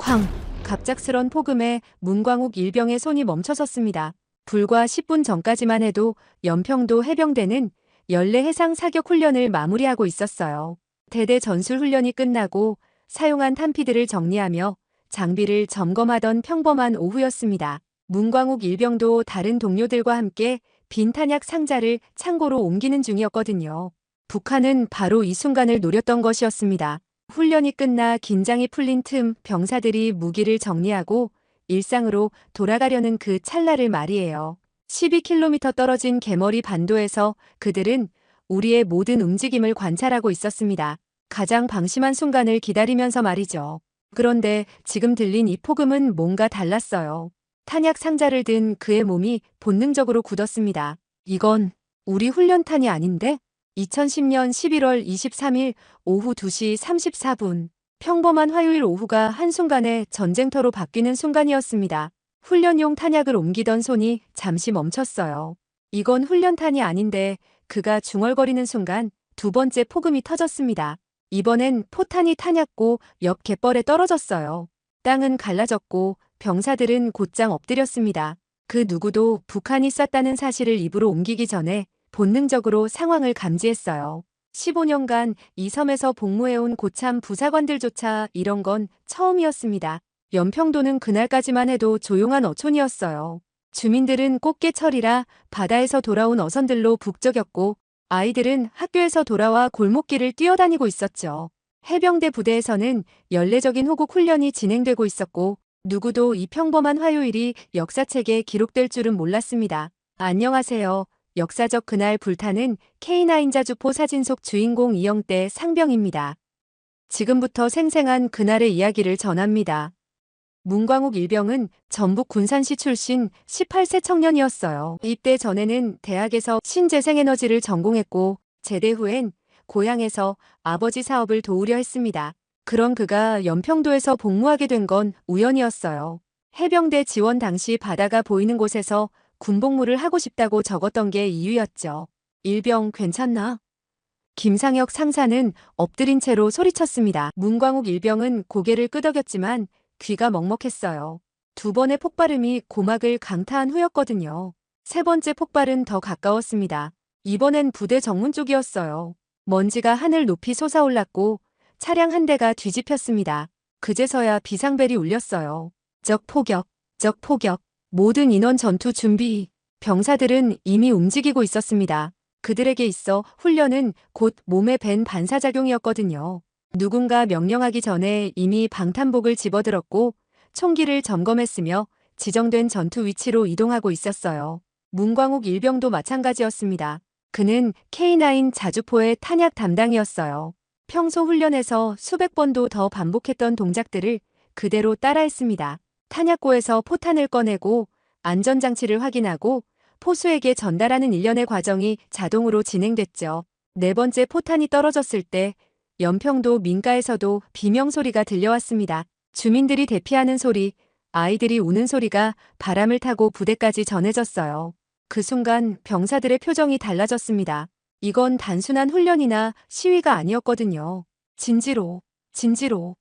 쾅! 갑작스런 폭음에 문광욱 일병의 손이 멈춰섰습니다. 불과 10분 전까지만 해도 연평도 해병대는 연례 해상 사격 훈련을 마무리하고 있었어요. 대대 전술 훈련이 끝나고 사용한 탄피들을 정리하며 장비를 점검하던 평범한 오후였습니다. 문광욱 일병도 다른 동료들과 함께 빈 탄약 상자를 창고로 옮기는 중이었거든요. 북한은 바로 이 순간을 노렸던 것이었습니다. 훈련이 끝나 긴장이 풀린 틈 병사들이 무기를 정리하고 일상으로 돌아가려는 그 찰나를 말이에요. 12km 떨어진 개머리 반도에서 그들은 우리의 모든 움직임을 관찰하고 있었습니다. 가장 방심한 순간을 기다리면서 말이죠. 그런데 지금 들린 이 폭음은 뭔가 달랐어요. 탄약 상자를 든 그의 몸이 본능적으로 굳었습니다. 이건 우리 훈련탄이 아닌데? 2010년 11월 23일 오후 2시 34분. 평범한 화요일 오후가 한순간에 전쟁터로 바뀌는 순간이었습니다. 훈련용 탄약을 옮기던 손이 잠시 멈췄어요. 이건 훈련탄이 아닌데 그가 중얼거리는 순간 두 번째 폭음이 터졌습니다. 이번엔 포탄이 탄약고 옆 갯벌에 떨어졌어요. 땅은 갈라졌고 병사들은 곧장 엎드렸습니다. 그 누구도 북한이 쐈다는 사실을 입으로 옮기기 전에 본능적으로 상황을 감지했어요. 15년간 이 섬에서 복무해온 고참 부사관들조차 이런 건 처음이었습니다. 연평도는 그날까지만 해도 조용한 어촌이었어요. 주민들은 꽃게철이라 바다에서 돌아온 어선들로 북적였고 아이들은 학교에서 돌아와 골목길을 뛰어다니고 있었죠. 해병대 부대에서는 연례적인 호국 훈련이 진행되고 있었고 누구도 이 평범한 화요일이 역사책에 기록될 줄은 몰랐습니다. 안녕하세요. 역사적 그날 불타는 K9 자주포 사진 속 주인공 이영대 상병입니다. 지금부터 생생한 그날의 이야기를 전합니다. 문광욱 일병은 전북 군산시 출신 18세 청년이었어요. 입대 전에는 대학에서 신재생에너지를 전공했고 제대 후엔 고향에서 아버지 사업을 도우려 했습니다. 그런 그가 연평도에서 복무하게 된 건 우연이었어요. 해병대 지원 당시 바다가 보이는 곳에서 군복무를 하고 싶다고 적었던 게 이유였죠. 일병 괜찮나? 김상혁 상사는 엎드린 채로 소리쳤습니다. 문광욱 일병은 고개를 끄덕였지만 귀가 먹먹했어요. 두 번의 폭발음이 고막을 강타한 후였거든요. 세 번째 폭발은 더 가까웠습니다. 이번엔 부대 정문 쪽이었어요. 먼지가 하늘 높이 솟아올랐고 차량 한 대가 뒤집혔습니다. 그제서야 비상벨이 울렸어요. 적 포격, 적 포격. 모든 인원 전투 준비. 병사들은 이미 움직이고 있었습니다. 그들에게 있어 훈련은 곧 몸에 밴 반사작용이었거든요. 누군가 명령하기 전에 이미 방탄복을 집어들었고 총기를 점검했으며 지정된 전투 위치로 이동하고 있었어요. 문광욱 일병도 마찬가지였습니다. 그는 K9 자주포의 탄약 담당이었어요. 평소 훈련에서 수백 번도 더 반복했던 동작들을 그대로 따라했습니다. 탄약고에서 포탄을 꺼내고 안전장치를 확인하고 포수에게 전달하는 일련의 과정이 자동으로 진행됐죠. 네 번째 포탄이 떨어졌을 때 연평도 민가에서도 비명소리가 들려왔습니다. 주민들이 대피하는 소리, 아이들이 우는 소리가 바람을 타고 부대까지 전해졌어요. 그 순간 병사들의 표정이 달라졌습니다. 이건 단순한 훈련이나 시위가 아니었거든요. 진지로, 진지로.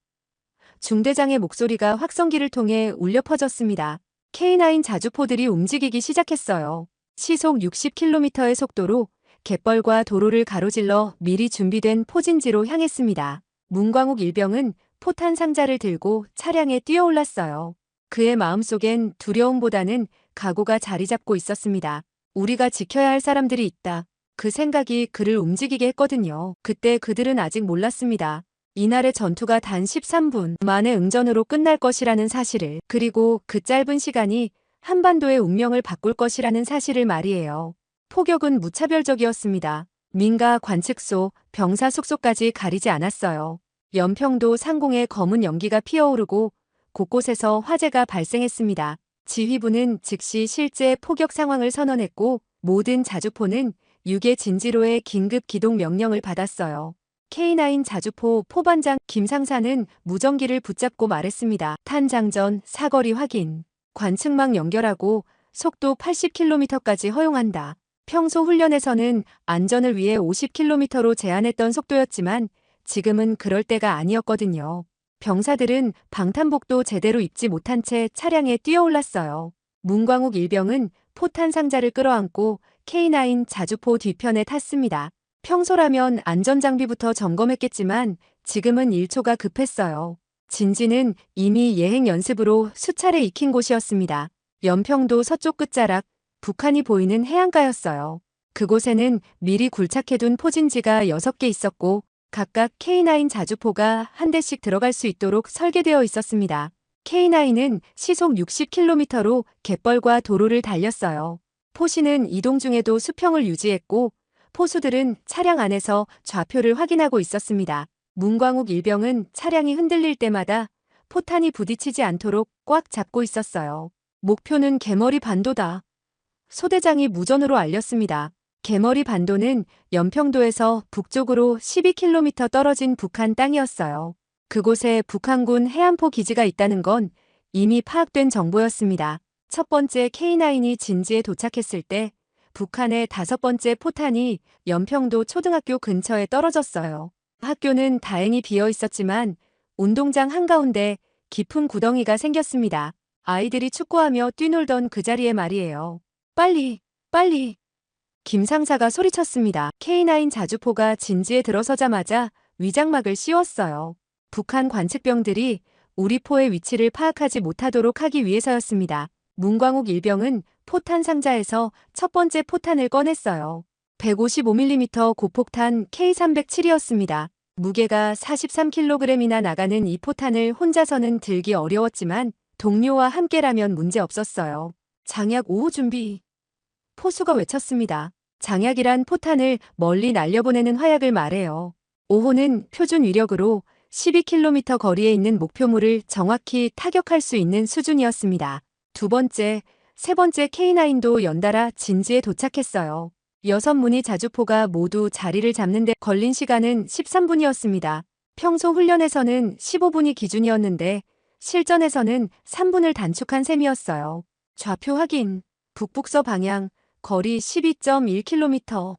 중대장의 목소리가 확성기를 통해 울려 퍼졌습니다. K9 자주포들이 움직이기 시작했어요. 시속 60km의 속도로 갯벌과 도로를 가로질러 미리 준비된 포진지로 향했습니다. 문광욱 일병은 포탄 상자를 들고 차량에 뛰어올랐어요. 그의 마음속엔 두려움보다는 각오가 자리 잡고 있었습니다. 우리가 지켜야 할 사람들이 있다. 그 생각이 그를 움직이게 했거든요. 그때 그들은 아직 몰랐습니다. 이날의 전투가 단 13분 만에 응전으로 끝날 것이라는 사실을, 그리고 그 짧은 시간이 한반도의 운명을 바꿀 것이라는 사실을 말이에요. 포격은 무차별적이었습니다. 민가 관측소, 병사 숙소까지 가리지 않았어요. 연평도 상공에 검은 연기가 피어오르고 곳곳에서 화재가 발생했습니다. 지휘부는 즉시 실제 포격 상황을 선언했고 모든 자주포는 유계 진지로의 긴급 기동 명령을 받았어요. K9 자주포 포반장 김상사는 무전기를 붙잡고 말했습니다. 탄장전 사거리 확인. 관측망 연결하고 속도 80km까지 허용한다. 평소 훈련에서는 안전을 위해 50km로 제한했던 속도였지만 지금은 그럴 때가 아니었거든요. 병사들은 방탄복도 제대로 입지 못한 채 차량에 뛰어올랐어요. 문광욱 일병은 포탄 상자를 끌어안고 K9 자주포 뒤편에 탔습니다. 평소라면 안전장비부터 점검했겠지만 지금은 일초가 급했어요. 진지는 이미 예행 연습으로 수차례 익힌 곳이었습니다. 연평도 서쪽 끝자락, 북한이 보이는 해안가였어요. 그곳에는 미리 굴착해둔 포진지가 6개 있었고 각각 K9 자주포가 한 대씩 들어갈 수 있도록 설계되어 있었습니다. K9은 시속 60km로 갯벌과 도로를 달렸어요. 포시는 이동 중에도 수평을 유지했고 포수들은 차량 안에서 좌표를 확인하고 있었습니다. 문광욱 일병은 차량이 흔들릴 때마다 포탄이 부딪히지 않도록 꽉 잡고 있었어요. 목표는 개머리 반도다. 소대장이 무전으로 알렸습니다. 개머리 반도는 연평도에서 북쪽으로 12km 떨어진 북한 땅이었어요. 그곳에 북한군 해안포 기지가 있다는 건 이미 파악된 정보였습니다. 첫 번째 K9이 진지에 도착했을 때 북한의 5번째 포탄이 연평도 초등학교 근처에 떨어졌어요. 학교는 다행히 비어 있었지만 운동장 한가운데 깊은 구덩이가 생겼습니다. 아이들이 축구하며 뛰놀던 그 자리에 말이에요. 빨리, 빨리. 김상사가 소리쳤습니다. K9 자주포가 진지에 들어서자마자 위장막을 씌웠어요. 북한 관측병들이 우리 포의 위치를 파악하지 못하도록 하기 위해서였습니다. 문광욱 일병은 포탄 상자에서 첫 번째 포탄을 꺼냈어요. 155mm 고폭탄 K307이었습니다. 무게가 43kg이나 나가는 이 포탄을 혼자서는 들기 어려웠지만 동료와 함께라면 문제 없었어요. 장약 5호 준비. 포수가 외쳤습니다. 장약이란 포탄을 멀리 날려보내는 화약을 말해요. 5호는 표준 위력으로 12km 거리에 있는 목표물을 정확히 타격할 수 있는 수준이었습니다. 두 번째, 세 번째 K9도 연달아 진지에 도착했어요. 6문의 자주포가 모두 자리를 잡는 데 걸린 시간은 13분이었습니다. 평소 훈련에서는 15분이 기준이었는데 실전에서는 3분을 단축한 셈이었어요. 좌표 확인, 북북서 방향, 거리 12.1km.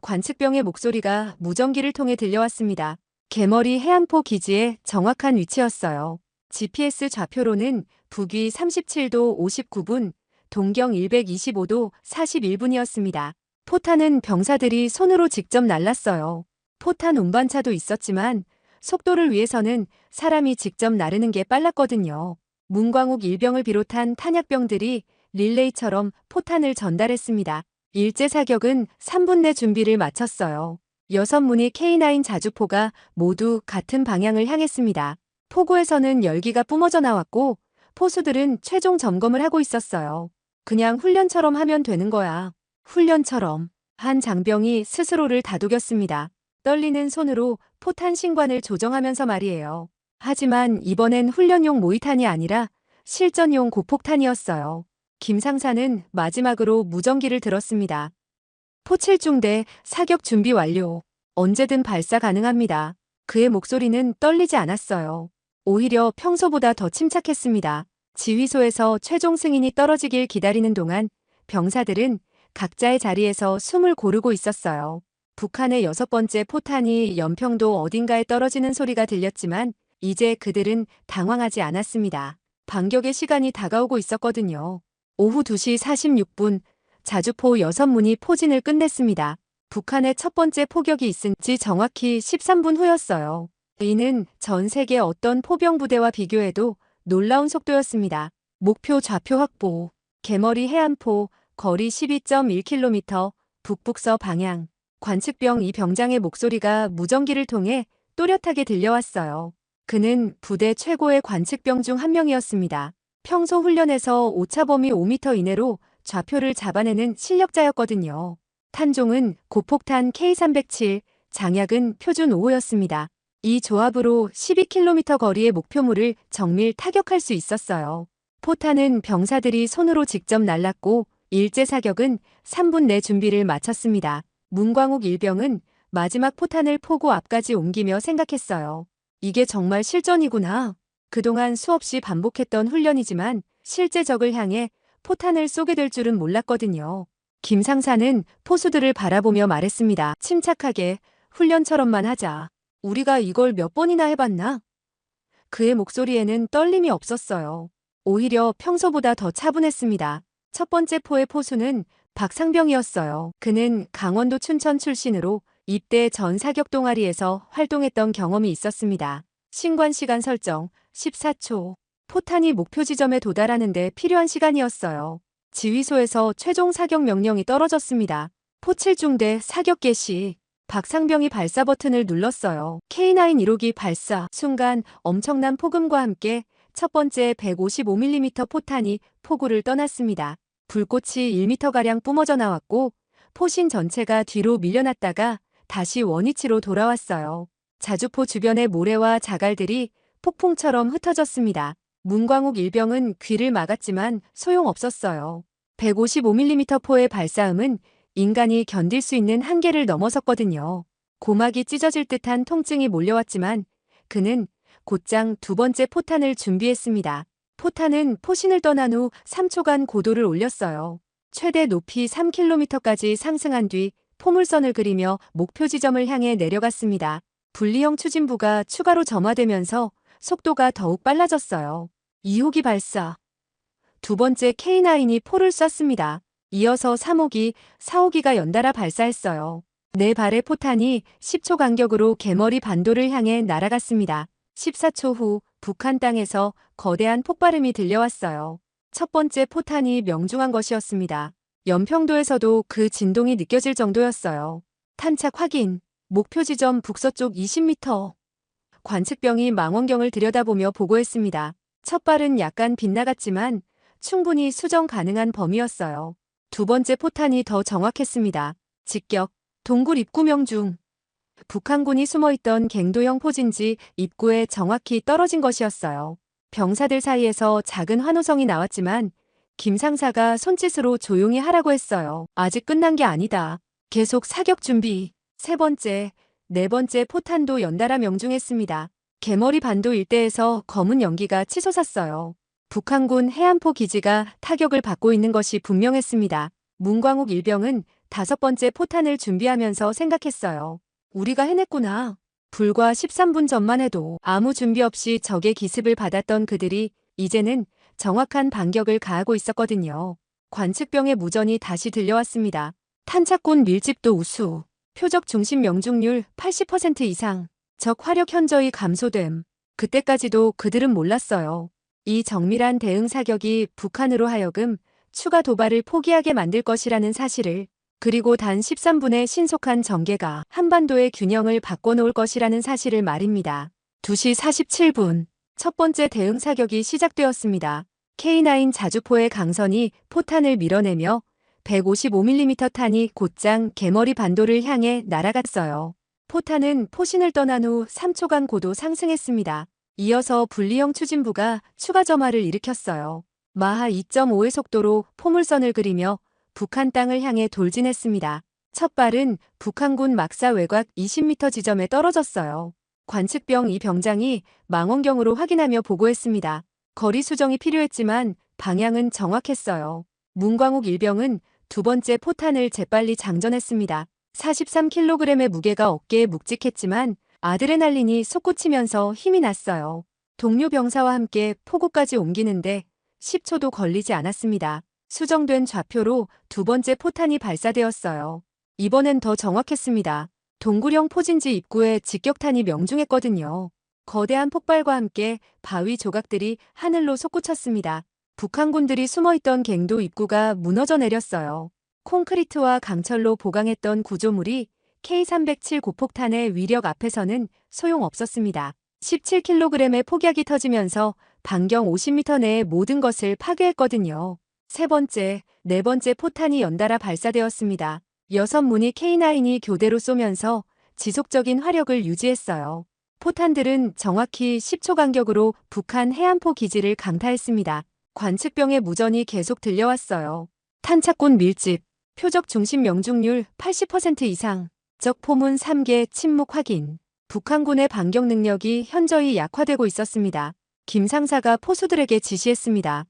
관측병의 목소리가 무전기를 통해 들려왔습니다. 개머리 해안포 기지의 정확한 위치였어요. GPS 좌표로는 북위 37도 59분, 동경 125도 41분이었습니다. 포탄은 병사들이 손으로 직접 날랐어요. 포탄 운반차도 있었지만 속도를 위해서는 사람이 직접 나르는 게 빨랐거든요. 문광욱 일병을 비롯한 탄약병들이 릴레이처럼 포탄을 전달했습니다. 일제 사격은 3분 내 준비를 마쳤어요. 6문의 K9 자주포가 모두 같은 방향을 향했습니다. 포구에서는 열기가 뿜어져 나왔고 포수들은 최종 점검을 하고 있었어요. 그냥 훈련처럼 하면 되는 거야. 훈련처럼. 한 장병이 스스로를 다독였습니다. 떨리는 손으로 포탄 신관을 조정하면서 말이에요. 하지만 이번엔 훈련용 모의탄이 아니라 실전용 고폭탄이었어요. 김상사는 마지막으로 무전기를 들었습니다. 포7중대 사격 준비 완료. 언제든 발사 가능합니다. 그의 목소리는 떨리지 않았어요. 오히려 평소보다 더 침착했습니다. 지휘소에서 최종 승인이 떨어지길 기다리는 동안 병사들은 각자의 자리에서 숨을 고르고 있었어요. 북한의 6번째 포탄이 연평도 어딘가에 떨어지는 소리가 들렸지만 이제 그들은 당황하지 않았습니다. 반격의 시간이 다가오고 있었거든요. 오후 2시 46분 자주포 6문이 포진을 끝냈습니다. 북한의 첫 번째 포격이 있은 지 정확히 13분 후였어요. 이는 전 세계 어떤 포병 부대와 비교해도 놀라운 속도였습니다. 목표 좌표 확보. 개머리 해안포 거리 12.1km 북북서 방향. 관측병 이 병장의 목소리가 무전기를 통해 또렷하게 들려왔어요. 그는 부대 최고의 관측병 중 한 명이었습니다. 평소 훈련에서 오차 범위 5m 이내로 좌표를 잡아내는 실력자였거든요. 탄종은 고폭탄 K307, 장약은 표준 5호였습니다. 이 조합으로 12km 거리의 목표물을 정밀 타격할 수 있었어요. 포탄은 병사들이 손으로 직접 날랐고 일제 사격은 3분 내 준비를 마쳤습니다. 문광욱 일병은 마지막 포탄을 포구 앞까지 옮기며 생각했어요. 이게 정말 실전이구나. 그동안 수없이 반복했던 훈련이지만 실제 적을 향해 포탄을 쏘게 될 줄은 몰랐거든요. 김상사는 포수들을 바라보며 말했습니다. 침착하게 훈련처럼만 하자. 우리가 이걸 몇 번이나 해봤나? 그의 목소리에는 떨림이 없었어요. 오히려 평소보다 더 차분했습니다. 첫 번째 포의 포수는 박상병이었어요. 그는 강원도 춘천 출신으로 입대 전 사격 동아리에서 활동했던 경험이 있었습니다. 신관 시간 설정 14초. 포탄이 목표 지점에 도달하는 데 필요한 시간이었어요. 지휘소에서 최종 사격 명령이 떨어졌습니다. 포 7중대 사격 개시. 박상병이 발사 버튼을 눌렀어요. K9 1호기 발사. 순간 엄청난 폭음과 함께 첫 번째 155mm 포탄이 포구를 떠났습니다. 불꽃이 1m가량 뿜어져 나왔고 포신 전체가 뒤로 밀려났다가 다시 원위치로 돌아왔어요. 자주포 주변의 모래와 자갈들이 폭풍처럼 흩어졌습니다. 문광욱 일병은 귀를 막았지만 소용없었어요. 155mm 포의 발사음은 인간이 견딜 수 있는 한계를 넘어섰거든요. 고막이 찢어질 듯한 통증이 몰려왔지만 그는 곧장 두 번째 포탄을 준비했습니다. 포탄은 포신을 떠난 후 3초간 고도를 올렸어요. 최대 높이 3km까지 상승한 뒤 포물선을 그리며 목표 지점을 향해 내려갔습니다. 분리형 추진부가 추가로 점화되면서 속도가 더욱 빨라졌어요. 2호기 발사. 두 번째 K9이 포를 쐈습니다. 이어서 3호기, 4호기가 연달아 발사했어요. 네 발의 포탄이 10초 간격으로 개머리 반도를 향해 날아갔습니다. 14초 후 북한 땅에서 거대한 폭발음이 들려왔어요. 첫 번째 포탄이 명중한 것이었습니다. 연평도에서도 그 진동이 느껴질 정도였어요. 탄착 확인. 목표 지점 북서쪽 20m. 관측병이 망원경을 들여다보며 보고했습니다. 첫 발은 약간 빗나갔지만 충분히 수정 가능한 범위였어요. 두 번째 포탄이 더 정확했습니다. 직격. 동굴 입구 명중. 북한군이 숨어있던 갱도형 포진지 입구에 정확히 떨어진 것이었어요. 병사들 사이에서 작은 환호성이 나왔지만 김 상사가 손짓으로 조용히 하라고 했어요. 아직 끝난 게 아니다. 계속 사격 준비. 세 번째, 네 번째 포탄도 연달아 명중했습니다. 개머리 반도 일대에서 검은 연기가 치솟았어요. 북한군 해안포 기지가 타격을 받고 있는 것이 분명했습니다. 문광욱 일병은 다섯 번째 포탄을 준비하면서 생각했어요. 우리가 해냈구나. 불과 13분 전만 해도 아무 준비 없이 적의 기습을 받았던 그들이 이제는 정확한 반격을 가하고 있었거든요. 관측병의 무전이 다시 들려왔습니다. 탄착군 밀집도 우수. 표적 중심 명중률 80% 이상. 적 화력 현저히 감소됨. 그때까지도 그들은 몰랐어요. 이 정밀한 대응 사격이 북한으로 하여금 추가 도발을 포기하게 만들 것이라는 사실을, 그리고 단 13분의 신속한 전개가 한반도의 균형을 바꿔놓을 것이라는 사실을 말입니다. 2시 47분. 첫 번째 대응 사격이 시작되었습니다. K9 자주포의 강선이 포탄을 밀어내며 155mm 탄이 곧장 개머리 반도를 향해 날아갔어요. 포탄은 포신을 떠난 후 3초간 고도 상승했습니다. 이어서 분리형 추진부가 추가 점화를 일으켰어요. 마하 2.5의 속도로 포물선을 그리며 북한 땅을 향해 돌진했습니다. 첫 발은 북한군 막사 외곽 20m 지점에 떨어졌어요. 관측병 이 병장이 망원경으로 확인하며 보고했습니다. 거리 수정이 필요했지만 방향은 정확했어요. 문광욱 일병은 두 번째 포탄을 재빨리 장전했습니다. 43kg의 무게가 어깨에 묵직했지만 아드레날린이 솟구치면서 힘이 났어요. 동료 병사와 함께 포구까지 옮기는데 10초도 걸리지 않았습니다. 수정된 좌표로 두 번째 포탄이 발사되었어요. 이번엔 더 정확했습니다. 동굴형 포진지 입구에 직격탄이 명중했거든요. 거대한 폭발과 함께 바위 조각들이 하늘로 솟구쳤습니다. 북한군들이 숨어있던 갱도 입구가 무너져 내렸어요. 콘크리트와 강철로 보강했던 구조물이 K307 고폭탄의 위력 앞에서는 소용없었습니다. 17kg의 폭약이 터지면서 반경 50m 내의 모든 것을 파괴했거든요. 세 번째, 네 번째 포탄이 연달아 발사되었습니다. 6문이 K9이 교대로 쏘면서 지속적인 화력을 유지했어요. 포탄들은 정확히 10초 간격으로 북한 해안포 기지를 강타했습니다. 관측병의 무전이 계속 들려왔어요. 탄착군 밀집, 표적 중심 명중률 80% 이상, 적 포문 3개 침묵 확인. 북한군의 반격 능력이 현저히 약화되고 있었습니다. 김 상사가 포수들에게 지시했습니다.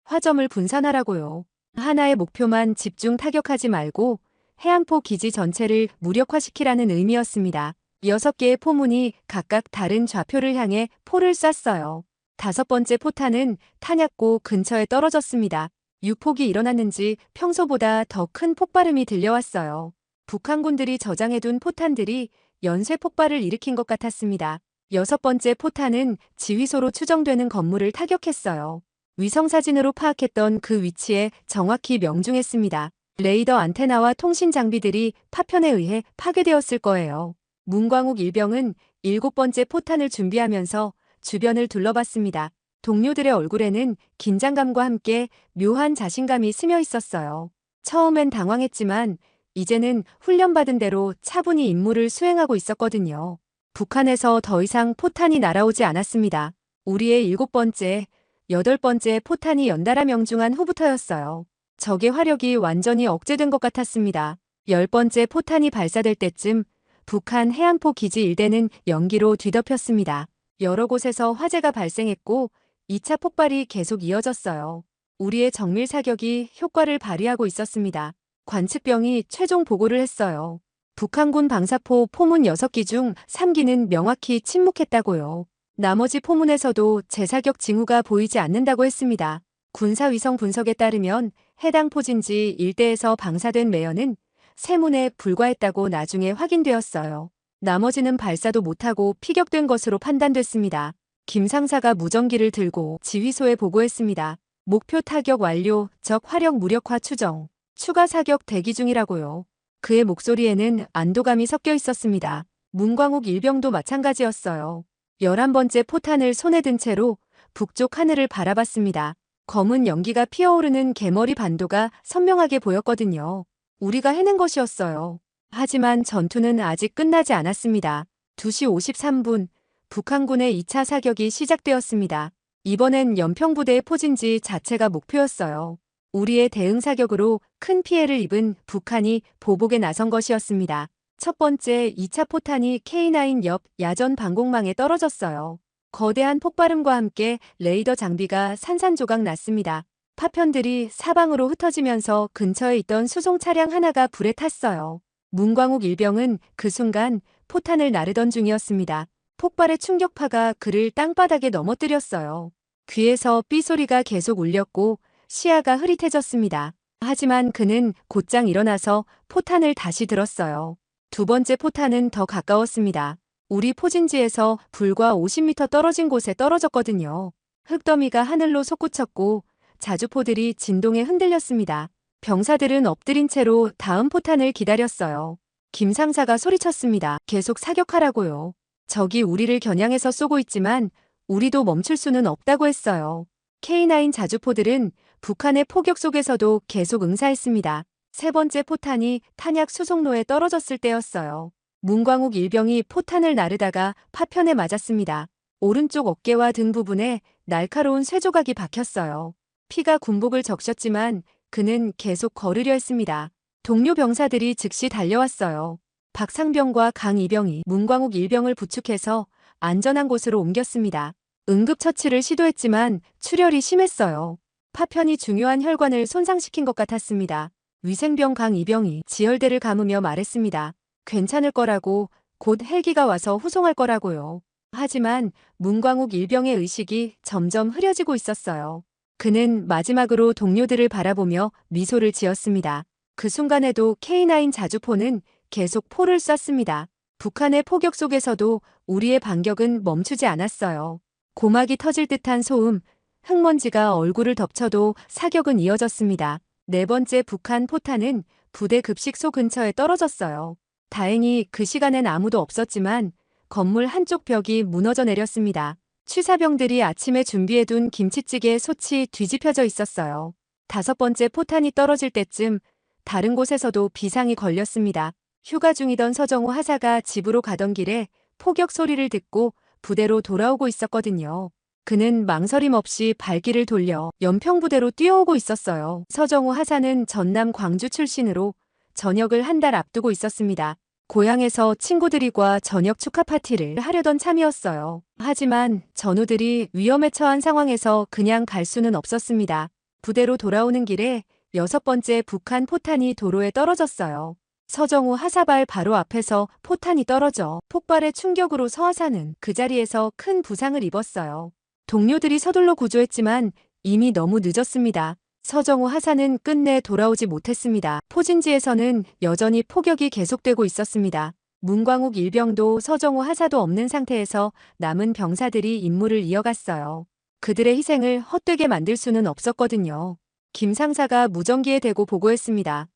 화점을 분산하라고요. 하나의 목표만 집중 타격하지 말고 해안포 기지 전체를 무력화시키라는 의미였습니다. 6개의 포문이 각각 다른 좌표를 향해 포를 쐈어요. 5번째 포탄은 탄약고 근처에 떨어졌습니다. 유폭이 일어났는지 평소보다 더 큰 폭발음이 들려왔어요. 북한군들이 저장해둔 포탄들이 연쇄 폭발을 일으킨 것 같았습니다. 6번째 포탄은 지휘소로 추정되는 건물을 타격했어요. 위성사진으로 파악했던 그 위치에 정확히 명중했습니다. 레이더 안테나와 통신 장비들이 파편에 의해 파괴되었을 거예요. 문광욱 일병은 7번째 포탄을 준비하면서 주변을 둘러봤습니다. 동료들의 얼굴에는 긴장감과 함께 묘한 자신감이 스며 있었어요. 처음엔 당황했지만 이제는 훈련받은 대로 차분히 임무를 수행하고 있었거든요. 북한에서 더 이상 포탄이 날아오지 않았습니다. 우리의 7번째, 8번째 포탄이 연달아 명중한 후부터였어요. 적의 화력이 완전히 억제된 것 같았습니다. 10번째 포탄이 발사될 때쯤 북한 해안포 기지 일대는 연기로 뒤덮였습니다. 여러 곳에서 화재가 발생했고 2차 폭발이 계속 이어졌어요. 우리의 정밀 사격이 효과를 발휘하고 있었습니다. 관측병이 최종 보고를 했어요. 북한군 방사포 포문 6기 중 3기는 명확히 침묵했다고요. 나머지 포문에서도 재사격 징후가 보이지 않는다고 했습니다. 군사위성 분석에 따르면 해당 포진지 일대에서 방사된 매연은 3문에 불과했다고 나중에 확인되었어요. 나머지는 발사도 못하고 피격된 것으로 판단됐습니다. 김 상사가 무전기를 들고 지휘소에 보고했습니다. 목표 타격 완료, 적 화력 무력화 추정, 추가 사격 대기 중이라고요. 그의 목소리에는 안도감이 섞여 있었습니다. 문광욱 일병도 마찬가지였어요. 11번째 포탄을 손에 든 채로 북쪽 하늘을 바라봤습니다. 검은 연기가 피어오르는 개머리 반도가 선명하게 보였거든요. 우리가 해낸 것이었어요. 하지만 전투는 아직 끝나지 않았습니다. 2시 53분, 북한군의 2차 사격이 시작되었습니다. 이번엔 연평부대의 포진지 자체가 목표였어요. 우리의 대응 사격으로 큰 피해를 입은 북한이 보복에 나선 것이었습니다. 첫 번째 2차 포탄이 K9 옆 야전 방공망에 떨어졌어요. 거대한 폭발음과 함께 레이더 장비가 산산조각 났습니다. 파편들이 사방으로 흩어지면서 근처에 있던 수송 차량 하나가 불에 탔어요. 문광욱 일병은 그 순간 포탄을 나르던 중이었습니다. 폭발의 충격파가 그를 땅바닥에 넘어뜨렸어요. 귀에서 삐소리가 계속 울렸고 시야가 흐릿해졌습니다. 하지만 그는 곧장 일어나서 포탄을 다시 들었어요. 2번째 포탄은 더 가까웠습니다. 우리 포진지에서 불과 50m 떨어진 곳에 떨어졌거든요. 흙더미가 하늘로 솟구쳤고 자주포들이 진동에 흔들렸습니다. 병사들은 엎드린 채로 다음 포탄을 기다렸어요. 김 상사가 소리쳤습니다. 계속 사격하라고요. 적이 우리를 겨냥해서 쏘고 있지만 우리도 멈출 수는 없다고 했어요. K9 자주포들은 북한의 포격 속에서도 계속 응사했습니다. 3번째 포탄이 탄약 수송로에 떨어졌을 때였어요. 문광욱 일병이 포탄을 나르다가 파편에 맞았습니다. 오른쪽 어깨와 등 부분에 날카로운 쇠조각이 박혔어요. 피가 군복을 적셨지만 그는 계속 걸으려 했습니다. 동료 병사들이 즉시 달려왔어요. 박상병과 강이병이 문광욱 일병을 부축해서 안전한 곳으로 옮겼습니다. 응급처치를 시도했지만 출혈이 심했어요. 파편이 중요한 혈관을 손상시킨 것 같았습니다. 위생병 강이병이 지혈대를 감으며 말했습니다. 괜찮을 거라고, 곧 헬기가 와서 후송할 거라고요. 하지만 문광욱 일병의 의식이 점점 흐려지고 있었어요. 그는 마지막으로 동료들을 바라보며 미소를 지었습니다. 그 순간에도 K9 자주포는 계속 포를 쐈습니다. 북한의 포격 속에서도 우리의 반격은 멈추지 않았어요. 고막이 터질 듯한 소음, 흙먼지가 얼굴을 덮쳐도 사격은 이어졌습니다. 4번째 북한 포탄은 부대 급식소 근처에 떨어졌어요. 다행히 그 시간엔 아무도 없었지만 건물 한쪽 벽이 무너져 내렸습니다. 취사병들이 아침에 준비해둔 김치찌개에 솥이 뒤집혀져 있었어요. 5번째 포탄이 떨어질 때쯤 다른 곳에서도 비상이 걸렸습니다. 휴가 중이던 서정호 하사가 집으로 가던 길에 포격 소리를 듣고 부대로 돌아오고 있었거든요. 그는 망설임 없이 발길을 돌려 연평부대로 뛰어오고 있었어요. 서정호 하사는 전남 광주 출신으로 전역을 한 달 앞두고 있었습니다. 고향에서 친구들과 저녁 축하 파티를 하려던 참이었어요. 하지만 전우들이 위험에 처한 상황에서 그냥 갈 수는 없었습니다. 부대로 돌아오는 길에 6번째 북한 포탄이 도로에 떨어졌어요. 서정우 하사발 바로 앞에서 포탄이 떨어져 폭발의 충격으로 서하사는 그 자리에서 큰 부상을 입었어요. 동료들이 서둘러 구조했지만 이미 너무 늦었습니다. 서정우 하사는 끝내 돌아오지 못했습니다. 포진지에서는 여전히 포격이 계속되고 있었습니다. 문광욱 일병도 서정우 하사도 없는 상태에서 남은 병사들이 임무를 이어갔어요. 그들의 희생을 헛되게 만들 수는 없었거든요. 김 상사가 무전기에 대고 보고했습니다.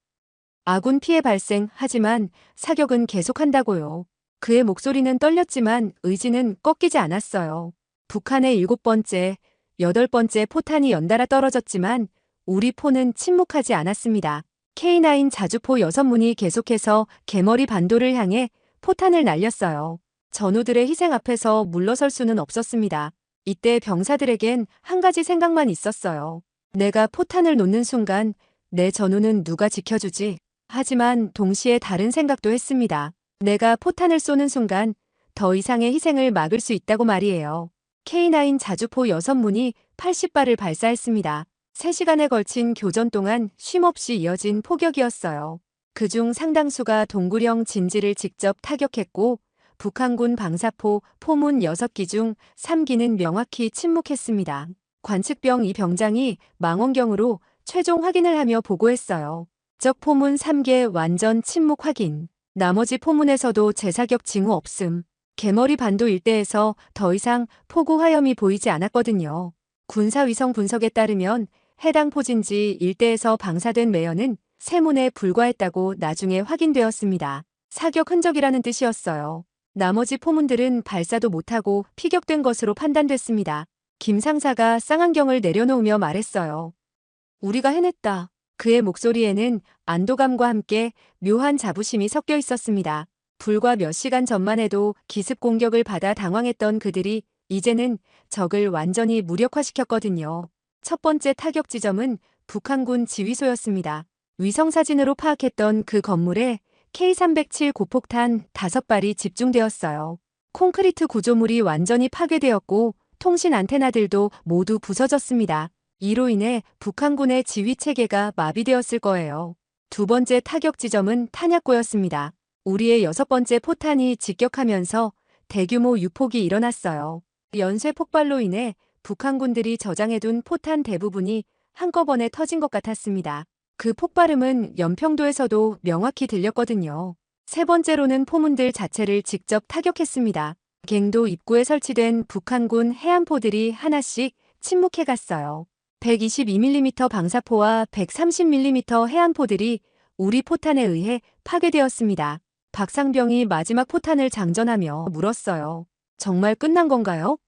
아군 피해 발생, 하지만 사격은 계속한다고요. 그의 목소리는 떨렸지만 의지는 꺾이지 않았어요. 북한의 7번째, 8번째 포탄이 연달아 떨어졌지만 우리 포는 침묵하지 않았습니다. K9 자주포 6문이 계속해서 개머리 반도를 향해 포탄을 날렸어요. 전우들의 희생 앞에서 물러설 수는 없었습니다. 이때 병사들에겐 한 가지 생각만 있었어요. 내가 포탄을 놓는 순간 내 전우는 누가 지켜주지? 하지만 동시에 다른 생각도 했습니다. 내가 포탄을 쏘는 순간 더 이상의 희생을 막을 수 있다고 말이에요. K9 자주포 6문이 80발을 발사했습니다. 3시간에 걸친 교전 동안 쉼없이 이어진 포격이었어요. 그중 상당수가 동굴형 진지를 직접 타격했고 북한군 방사포, 포문 6기 중 3기는 명확히 침묵했습니다. 관측병 2병장이 망원경으로 최종 확인을 하며 보고했어요. 적 포문 3개 완전 침묵 확인. 나머지 포문에서도 재사격 징후 없음. 개머리 반도 일대에서 더 이상 포구 화염이 보이지 않았거든요. 군사위성 분석에 따르면 해당 포진지 일대에서 방사된 매연은 3문에 불과했다고 나중에 확인되었습니다. 사격 흔적이라는 뜻이었어요. 나머지 포문들은 발사도 못하고 피격된 것으로 판단됐습니다. 김 상사가 쌍안경을 내려놓으며 말했어요. 우리가 해냈다. 그의 목소리에는 안도감과 함께 묘한 자부심이 섞여 있었습니다. 불과 몇 시간 전만 해도 기습 공격을 받아 당황했던 그들이 이제는 적을 완전히 무력화시켰거든요. 첫 번째 타격 지점은 북한군 지휘소였습니다. 위성사진으로 파악했던 그 건물에 K307 고폭탄 5발이 집중되었어요. 콘크리트 구조물이 완전히 파괴되었고 통신 안테나들도 모두 부서졌습니다. 이로 인해 북한군의 지휘체계가 마비되었을 거예요. 두 번째 타격 지점은 탄약고였습니다. 우리의 6번째 포탄이 직격하면서 대규모 유폭이 일어났어요. 연쇄 폭발로 인해 북한군들이 저장해둔 포탄 대부분이 한꺼번에 터진 것 같았습니다. 그 폭발음은 연평도에서도 명확히 들렸거든요. 세 번째로는 포문들 자체를 직접 타격했습니다. 갱도 입구에 설치된 북한군 해안포들이 하나씩 침묵해갔어요. 122mm 방사포와 130mm 해안포들이 우리 포탄에 의해 파괴되었습니다. 박상병이 마지막 포탄을 장전하며 물었어요. 정말 끝난 건가요?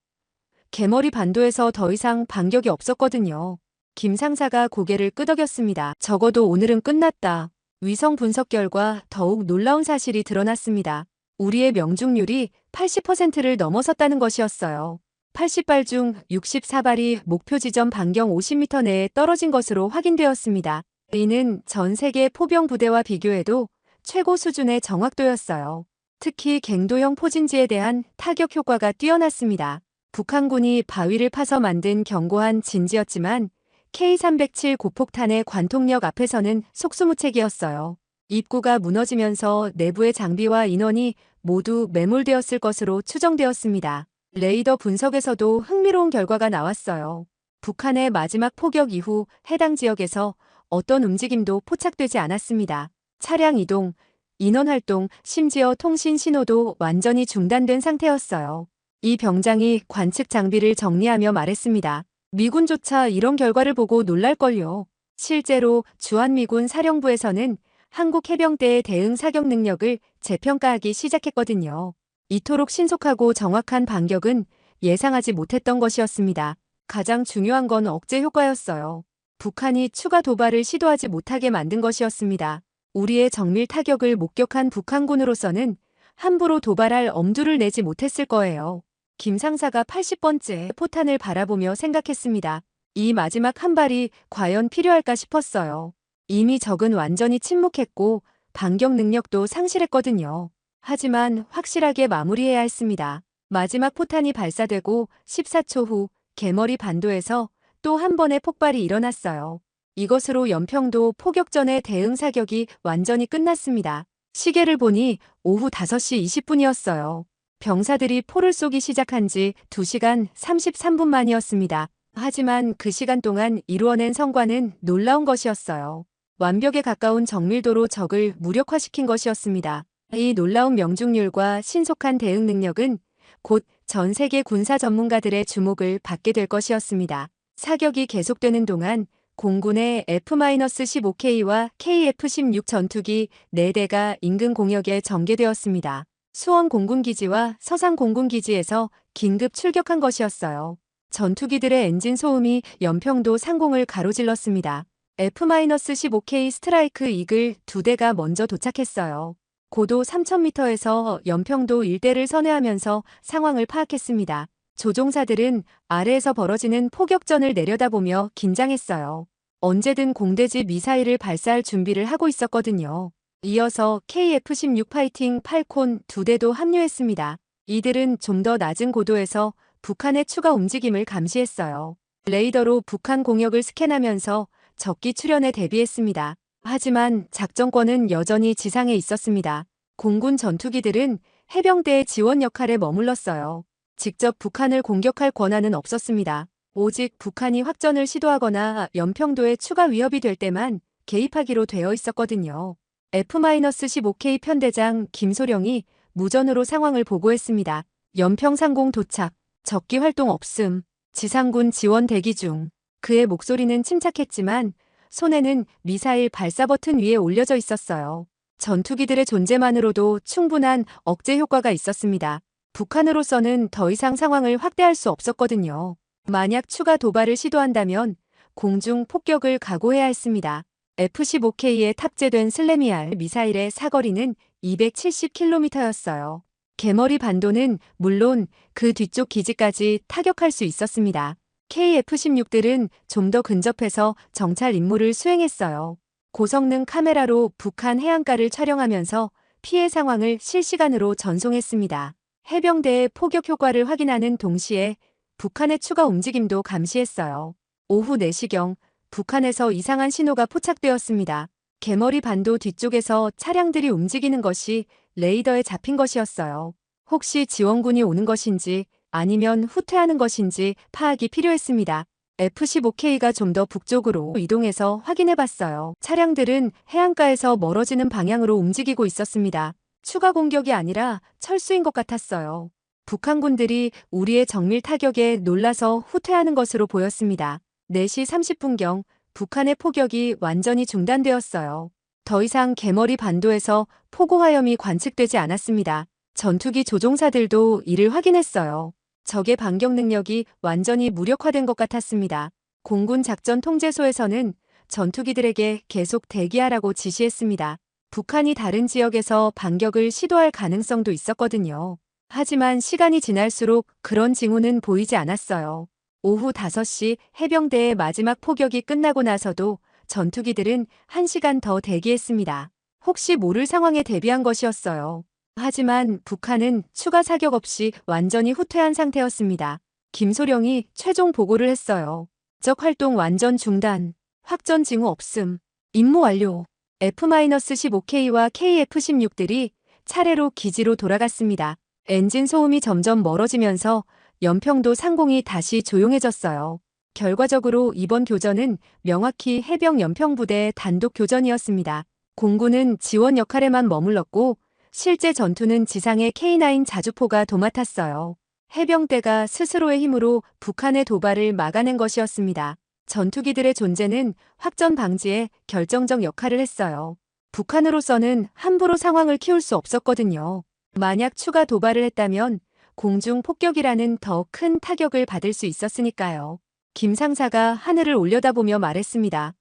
개머리 반도에서 더 이상 반격이 없었거든요. 김 상사가 고개를 끄덕였습니다. 적어도 오늘은 끝났다. 위성 분석 결과 더욱 놀라운 사실이 드러났습니다. 우리의 명중률이 80%를 넘어섰다는 것이었어요. 80발 중 64발이 목표 지점 반경 50m 내에 떨어진 것으로 확인되었습니다. 이는 전 세계 포병 부대와 비교해도 최고 수준의 정확도였어요. 특히 갱도형 포진지에 대한 타격 효과가 뛰어났습니다. 북한군이 바위를 파서 만든 견고한 진지였지만 K307 고폭탄의 관통력 앞에서는 속수무책이었어요. 입구가 무너지면서 내부의 장비와 인원이 모두 매몰되었을 것으로 추정되었습니다. 레이더 분석에서도 흥미로운 결과가 나왔어요. 북한의 마지막 포격 이후 해당 지역에서 어떤 움직임도 포착되지 않았습니다. 차량 이동, 인원 활동, 심지어 통신 신호도 완전히 중단된 상태였어요. 이 병장이 관측 장비를 정리하며 말했습니다. 미군조차 이런 결과를 보고 놀랄걸요. 실제로 주한미군 사령부에서는 한국 해병대의 대응 사격 능력을 재평가하기 시작했거든요. 이토록 신속하고 정확한 반격은 예상하지 못했던 것이었습니다. 가장 중요한 건 억제 효과였어요. 북한이 추가 도발을 시도하지 못하게 만든 것이었습니다. 우리의 정밀 타격을 목격한 북한군으로서는 함부로 도발할 엄두를 내지 못했을 거예요. 김 상사가 80번째 포탄을 바라보며 생각했습니다. 이 마지막 한 발이 과연 필요할까 싶었어요. 이미 적은 완전히 침묵했고 반격 능력도 상실했거든요. 하지만 확실하게 마무리해야 했습니다. 마지막 포탄이 발사되고 14초 후 개머리 반도에서 또 한 번의 폭발이 일어났어요. 이것으로 연평도 포격전의 대응 사격이 완전히 끝났습니다. 시계를 보니 오후 5시 20분이었어요. 병사들이 포를 쏘기 시작한 지 2시간 33분 만이었습니다. 하지만 그 시간 동안 이루어낸 성과는 놀라운 것이었어요. 완벽에 가까운 정밀도로 적을 무력화시킨 것이었습니다. 이 놀라운 명중률과 신속한 대응 능력은 곧 전 세계 군사 전문가들의 주목을 받게 될 것이었습니다. 사격이 계속되는 동안 공군의 F-15K와 KF-16 전투기 4대가 인근 공역에 전개되었습니다. 수원 공군기지와 서산 공군기지에서 긴급 출격한 것이었어요. 전투기들의 엔진 소음이 연평도 상공을 가로질렀습니다. F-15K 스트라이크 이글 2대가 먼저 도착했어요. 고도 3,000m에서 연평도 일대를 선회하면서 상황을 파악했습니다. 조종사들은 아래에서 벌어지는 포격전을 내려다보며 긴장했어요. 언제든 공대지 미사일을 발사할 준비를 하고 있었거든요. 이어서 KF-16 파이팅 팔콘 2대도 합류했습니다. 이들은 좀 더 낮은 고도에서 북한의 추가 움직임을 감시했어요. 레이더로 북한 공역을 스캔하면서 적기 출현에 대비했습니다. 하지만 작전권은 여전히 지상에 있었습니다. 공군 전투기들은 해병대의 지원 역할에 머물렀어요. 직접 북한을 공격할 권한은 없었습니다. 오직 북한이 확전을 시도하거나 연평도에 추가 위협이 될 때만 개입하기로 되어 있었거든요. F-15K 편대장 김소령이 무전으로 상황을 보고했습니다. 연평상공 도착, 적기 활동 없음, 지상군 지원 대기 중. 그의 목소리는 침착했지만 손에는 미사일 발사 버튼 위에 올려져 있었어요. 전투기들의 존재만으로도 충분한 억제 효과가 있었습니다. 북한으로서는 더 이상 상황을 확대할 수 없었거든요. 만약 추가 도발을 시도한다면 공중 폭격을 각오해야 했습니다. F-15K에 탑재된 슬래미알 미사일의 사거리는 270km였어요. 개머리 반도는 물론 그 뒤쪽 기지까지 타격할 수 있었습니다. KF-16들은 좀 더 근접해서 정찰 임무를 수행했어요. 고성능 카메라로 북한 해안가를 촬영하면서 피해 상황을 실시간으로 전송했습니다. 해병대의 포격 효과를 확인하는 동시에 북한의 추가 움직임도 감시했어요. 오후 4시경 북한에서 이상한 신호가 포착되었습니다. 개머리 반도 뒤쪽에서 차량들이 움직이는 것이 레이더에 잡힌 것이었어요. 혹시 지원군이 오는 것인지 아니면 후퇴하는 것인지 파악이 필요했습니다. F-15K가 좀 더 북쪽으로 이동해서 확인해봤어요. 차량들은 해안가에서 멀어지는 방향으로 움직이고 있었습니다. 추가 공격이 아니라 철수인 것 같았어요. 북한군들이 우리의 정밀 타격에 놀라서 후퇴하는 것으로 보였습니다. 4시 30분경 북한의 포격이 완전히 중단되었어요. 더 이상 개머리 반도에서 포고화염이 관측되지 않았습니다. 전투기 조종사들도 이를 확인했어요. 적의 반격 능력이 완전히 무력화된 것 같았습니다. 공군 작전 통제소에서는 전투기들에게 계속 대기하라고 지시했습니다. 북한이 다른 지역에서 반격을 시도할 가능성도 있었거든요. 하지만 시간이 지날수록 그런 징후는 보이지 않았어요. 오후 5시 해병대의 마지막 포격이 끝나고 나서도 전투기들은 1시간 더 대기했습니다. 혹시 모를 상황에 대비한 것이었어요. 하지만 북한은 추가 사격 없이 완전히 후퇴한 상태였습니다. 김소령이 최종 보고를 했어요. 적 활동 완전 중단, 확전 징후 없음, 임무 완료. F-15K와 KF-16들이 차례로 기지로 돌아갔습니다. 엔진 소음이 점점 멀어지면서 연평도 상공이 다시 조용해졌어요. 결과적으로 이번 교전은 명확히 해병 연평부대의 단독 교전이었습니다. 공군은 지원 역할에만 머물렀고 실제 전투는 지상의 K9 자주포가 도맡았어요. 해병대가 스스로의 힘으로 북한의 도발을 막아낸 것이었습니다. 전투기들의 존재는 확전 방지에 결정적 역할을 했어요. 북한으로서는 함부로 상황을 키울 수 없었거든요. 만약 추가 도발을 했다면 공중 폭격이라는 더 큰 타격을 받을 수 있었으니까요. 김 상사가 하늘을 올려다보며 말했습니다.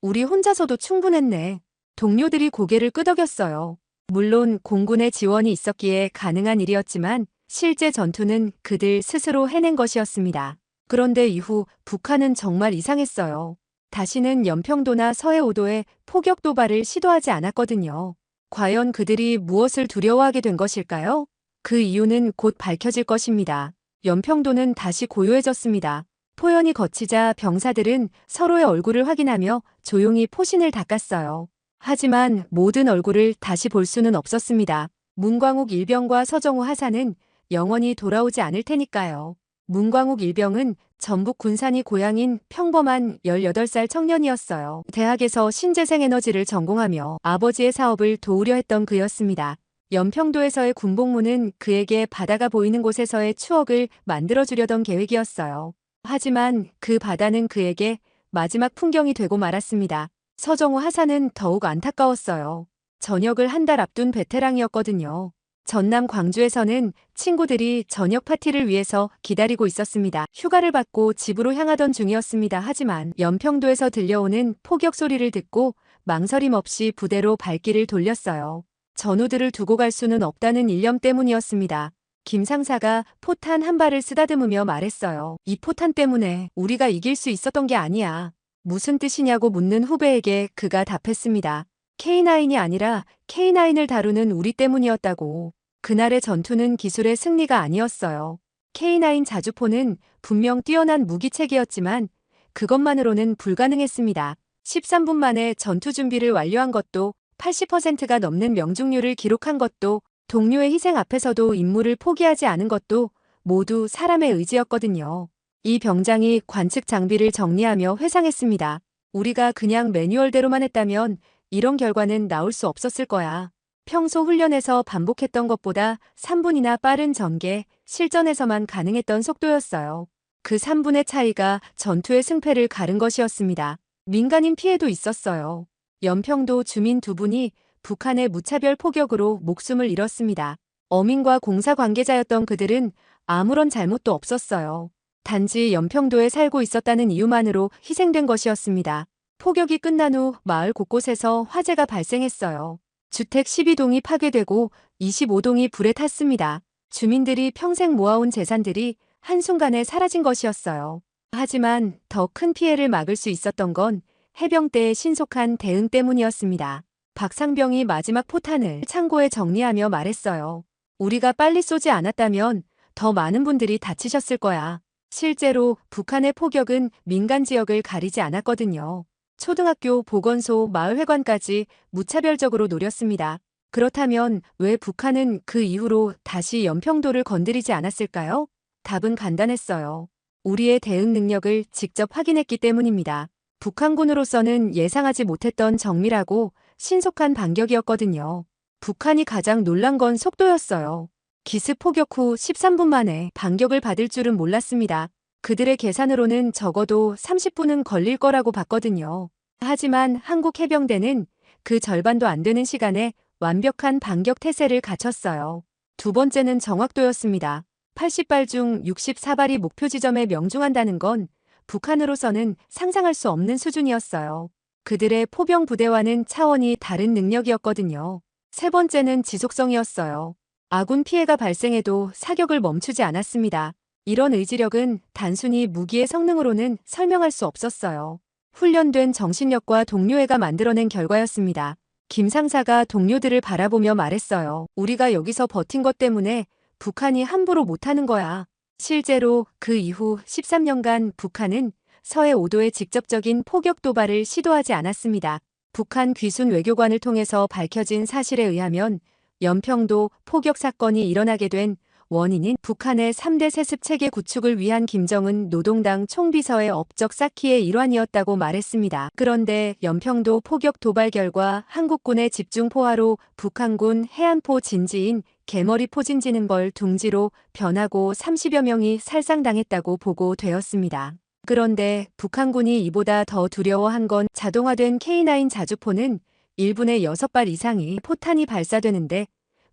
우리 혼자서도 충분했네. 동료들이 고개를 끄덕였어요. 물론 공군의 지원이 있었기에 가능한 일이었지만 실제 전투는 그들 스스로 해낸 것이었습니다. 그런데 이후 북한은 정말 이상했어요. 다시는 연평도나 서해오도에 포격 도발을 시도하지 않았거든요. 과연 그들이 무엇을 두려워하게 된 것일까요? 그 이유는 곧 밝혀질 것입니다. 연평도는 다시 고요해졌습니다. 포연이 거치자 병사들은 서로의 얼굴을 확인하며 조용히 포신을 닦았어요. 하지만 모든 얼굴을 다시 볼 수는 없었습니다. 문광욱 일병과 서정우 하사는 영원히 돌아오지 않을 테니까요. 문광욱 일병은 전북 군산이 고향인 평범한 18살 청년이었어요. 대학에서 신재생에너지를 전공하며 아버지의 사업을 도우려 했던 그였습니다. 연평도에서의 군복무는 그에게 바다가 보이는 곳에서의 추억을 만들어주려던 계획이었어요. 하지만 그 바다는 그에게 마지막 풍경이 되고 말았습니다. 서정우 하사는 더욱 안타까웠어요. 전역을 한 달 앞둔 베테랑이었거든요. 전남 광주에서는 친구들이 저녁 파티를 위해서 기다리고 있었습니다. 휴가를 받고 집으로 향하던 중이었습니다. 하지만 연평도에서 들려오는 포격 소리를 듣고 망설임 없이 부대로 발길을 돌렸어요. 전우들을 두고 갈 수는 없다는 일념 때문이었습니다. 김 상사가 포탄 한 발을 쓰다듬으며 말했어요. 이 포탄 때문에 우리가 이길 수 있었던 게 아니야. 무슨 뜻이냐고 묻는 후배에게 그가 답했습니다. K9이 아니라 K9을 다루는 우리 때문이었다고. 그날의 전투는 기술의 승리가 아니었어요. K9 자주포는 분명 뛰어난 무기체계였지만 그것만으로는 불가능했습니다. 13분 만에 전투 준비를 완료한 것도 80%가 넘는 명중률을 기록한 것도 동료의 희생 앞에서도 임무를 포기하지 않은 것도 모두 사람의 의지였거든요. 이 병장이 관측 장비를 정리하며 회상했습니다. 우리가 그냥 매뉴얼대로만 했다면 이런 결과는 나올 수 없었을 거야. 평소 훈련에서 반복했던 것보다 3분이나 빠른 전개, 실전에서만 가능했던 속도였어요. 그 3분의 차이가 전투의 승패를 가른 것이었습니다. 민간인 피해도 있었어요. 연평도 주민 2분이 북한의 무차별 포격으로 목숨을 잃었습니다. 어민과 공사 관계자였던 그들은 아무런 잘못도 없었어요. 단지 연평도에 살고 있었다는 이유만으로 희생된 것이었습니다. 포격이 끝난 후 마을 곳곳에서 화재가 발생했어요. 주택 12동이 파괴되고 25동이 불에 탔습니다. 주민들이 평생 모아온 재산들이 한순간에 사라진 것이었어요. 하지만 더 큰 피해를 막을 수 있었던 건 해병대의 신속한 대응 때문이었습니다. 박상병이 마지막 포탄을 창고에 정리하며 말했어요. 우리가 빨리 쏘지 않았다면 더 많은 분들이 다치셨을 거야. 실제로 북한의 포격은 민간 지역을 가리지 않았거든요. 초등학교, 보건소, 마을회관까지 무차별적으로 노렸습니다. 그렇다면 왜 북한은 그 이후로 다시 연평도를 건드리지 않았을까요? 답은 간단했어요. 우리의 대응 능력을 직접 확인했기 때문입니다. 북한군으로서는 예상하지 못했던 정밀하고 신속한 반격이었거든요. 북한이 가장 놀란 건 속도였어요. 기습 포격 후 13분 만에 반격을 받을 줄은 몰랐습니다. 그들의 계산으로는 적어도 30분은 걸릴 거라고 봤거든요. 하지만 한국 해병대는 그 절반도 안 되는 시간에 완벽한 반격 태세를 갖췄어요. 두 번째는 정확도였습니다. 80발 중 64발이 목표 지점에 명중한다는 건 북한으로서는 상상할 수 없는 수준이었어요. 그들의 포병 부대와는 차원이 다른 능력이었거든요. 세 번째는 지속성이었어요. 아군 피해가 발생해도 사격을 멈추지 않았습니다. 이런 의지력은 단순히 무기의 성능으로는 설명할 수 없었어요. 훈련된 정신력과 동료애가 만들어낸 결과였습니다. 김 상사가 동료들을 바라보며 말했어요. 우리가 여기서 버틴 것 때문에 북한이 함부로 못하는 거야. 실제로 그 이후 13년간 북한은 서해 5도의 직접적인 포격 도발을 시도하지 않았습니다. 북한 귀순 외교관을 통해서 밝혀진 사실에 의하면 연평도 포격 사건이 일어나게 된 원인은 북한의 3대 세습 체계 구축을 위한 김정은 노동당 총비서의 업적 쌓기의 일환이었다고 말했습니다. 그런데 연평도 포격 도발 결과 한국군의 집중 포화로 북한군 해안포 진지인 개머리 포진지는 벌 둥지로 변하고 30여 명이 살상당했다고 보고되었습니다. 그런데 북한군이 이보다 더 두려워한 건 자동화된 K9 자주포는 1분에 6발 이상이 포탄이 발사되는데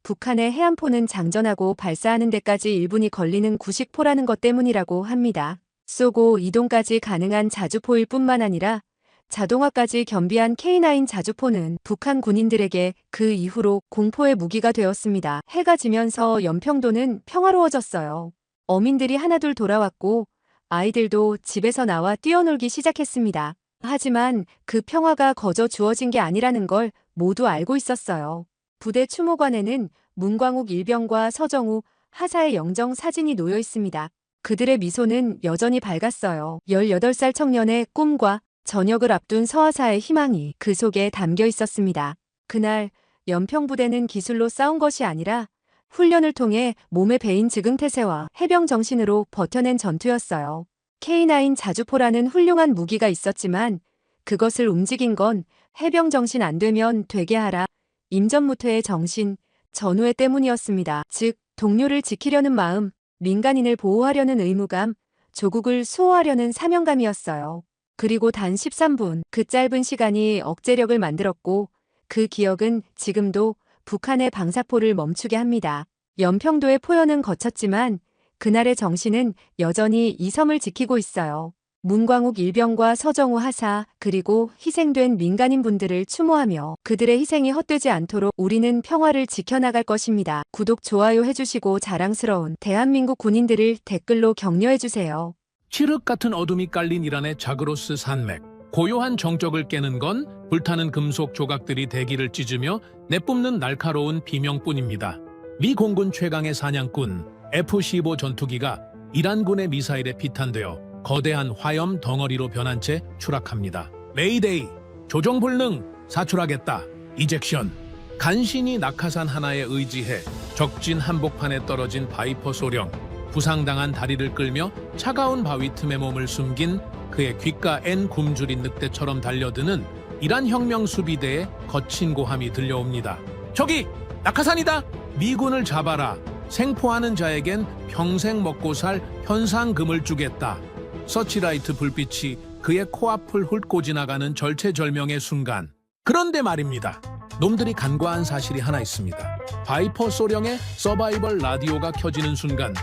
북한의 해안포는 장전하고 발사하는 데까지 1분이 걸리는 구식포라는 것 때문이라고 합니다. 쏘고 이동까지 가능한 자주포일 뿐만 아니라 자동화까지 겸비한 K9 자주포는 북한 군인들에게 그 이후로 공포의 무기가 되었습니다. 해가 지면서 연평도는 평화로워졌어요. 어민들이 하나둘 돌아왔고 아이들도 집에서 나와 뛰어놀기 시작했습니다. 하지만 그 평화가 거저 주어진 게 아니라는 걸 모두 알고 있었어요. 부대 추모관에는 문광욱 일병과 서정우 하사의 영정 사진이 놓여 있습니다. 그들의 미소는 여전히 밝았어요. 18살 청년의 꿈과 전역을 앞둔 서하사의 희망이 그 속에 담겨 있었습니다. 그날 연평부대는 기술로 싸운 것이 아니라 훈련을 통해 몸에 배인 즉흥태세와 해병 정신으로 버텨낸 전투였어요. K9 자주포라는 훌륭한 무기가 있었지만 그것을 움직인 건 해병 정신 안 되면 되게 하라. 임전무퇴의 정신, 전우회 때문이었습니다. 즉 동료를 지키려는 마음, 민간인을 보호하려는 의무감, 조국을 수호하려는 사명감이었어요. 그리고 단 13분, 그 짧은 시간이 억제력을 만들었고 그 기억은 지금도 북한의 방사포를 멈추게 합니다. 연평도의 포연은 거쳤지만 그날의 정신은 여전히 이 섬을 지키고 있어요. 문광욱 일병과 서정우 하사 그리고 희생된 민간인분들을 추모하며 그들의 희생이 헛되지 않도록 우리는 평화를 지켜나갈 것입니다. 구독, 좋아요 해주시고 자랑스러운 대한민국 군인들을 댓글로 격려해주세요. 칠흑 같은 어둠이 깔린 이란의 자그로스 산맥. 고요한 정적을 깨는 건 불타는 금속 조각들이 대기를 찢으며 내뿜는 날카로운 비명뿐입니다. 미 공군 최강의 사냥꾼 F-15 전투기가 이란군의 미사일에 피탄되어 거대한 화염 덩어리로 변한 채 추락합니다. 메이데이, 조종불능, 사출하겠다, 이젝션. 간신히 낙하산 하나에 의지해 적진 한복판에 떨어진 바이퍼 소령. 부상당한 다리를 끌며 차가운 바위 틈에 몸을 숨긴 그의 귓가엔 굶주린 늑대처럼 달려드는 이란 혁명 수비대의 거친 고함이 들려옵니다. 저기! 낙하산이다! 미군을 잡아라! 생포하는 자에겐 평생 먹고 살 현상금을 주겠다. 서치라이트 불빛이 그의 코앞을 훑고 지나가는 절체절명의 순간. 그런데 말입니다. 놈들이 간과한 사실이 하나 있습니다. 바이퍼 소령의 서바이벌 라디오가 켜지는 순간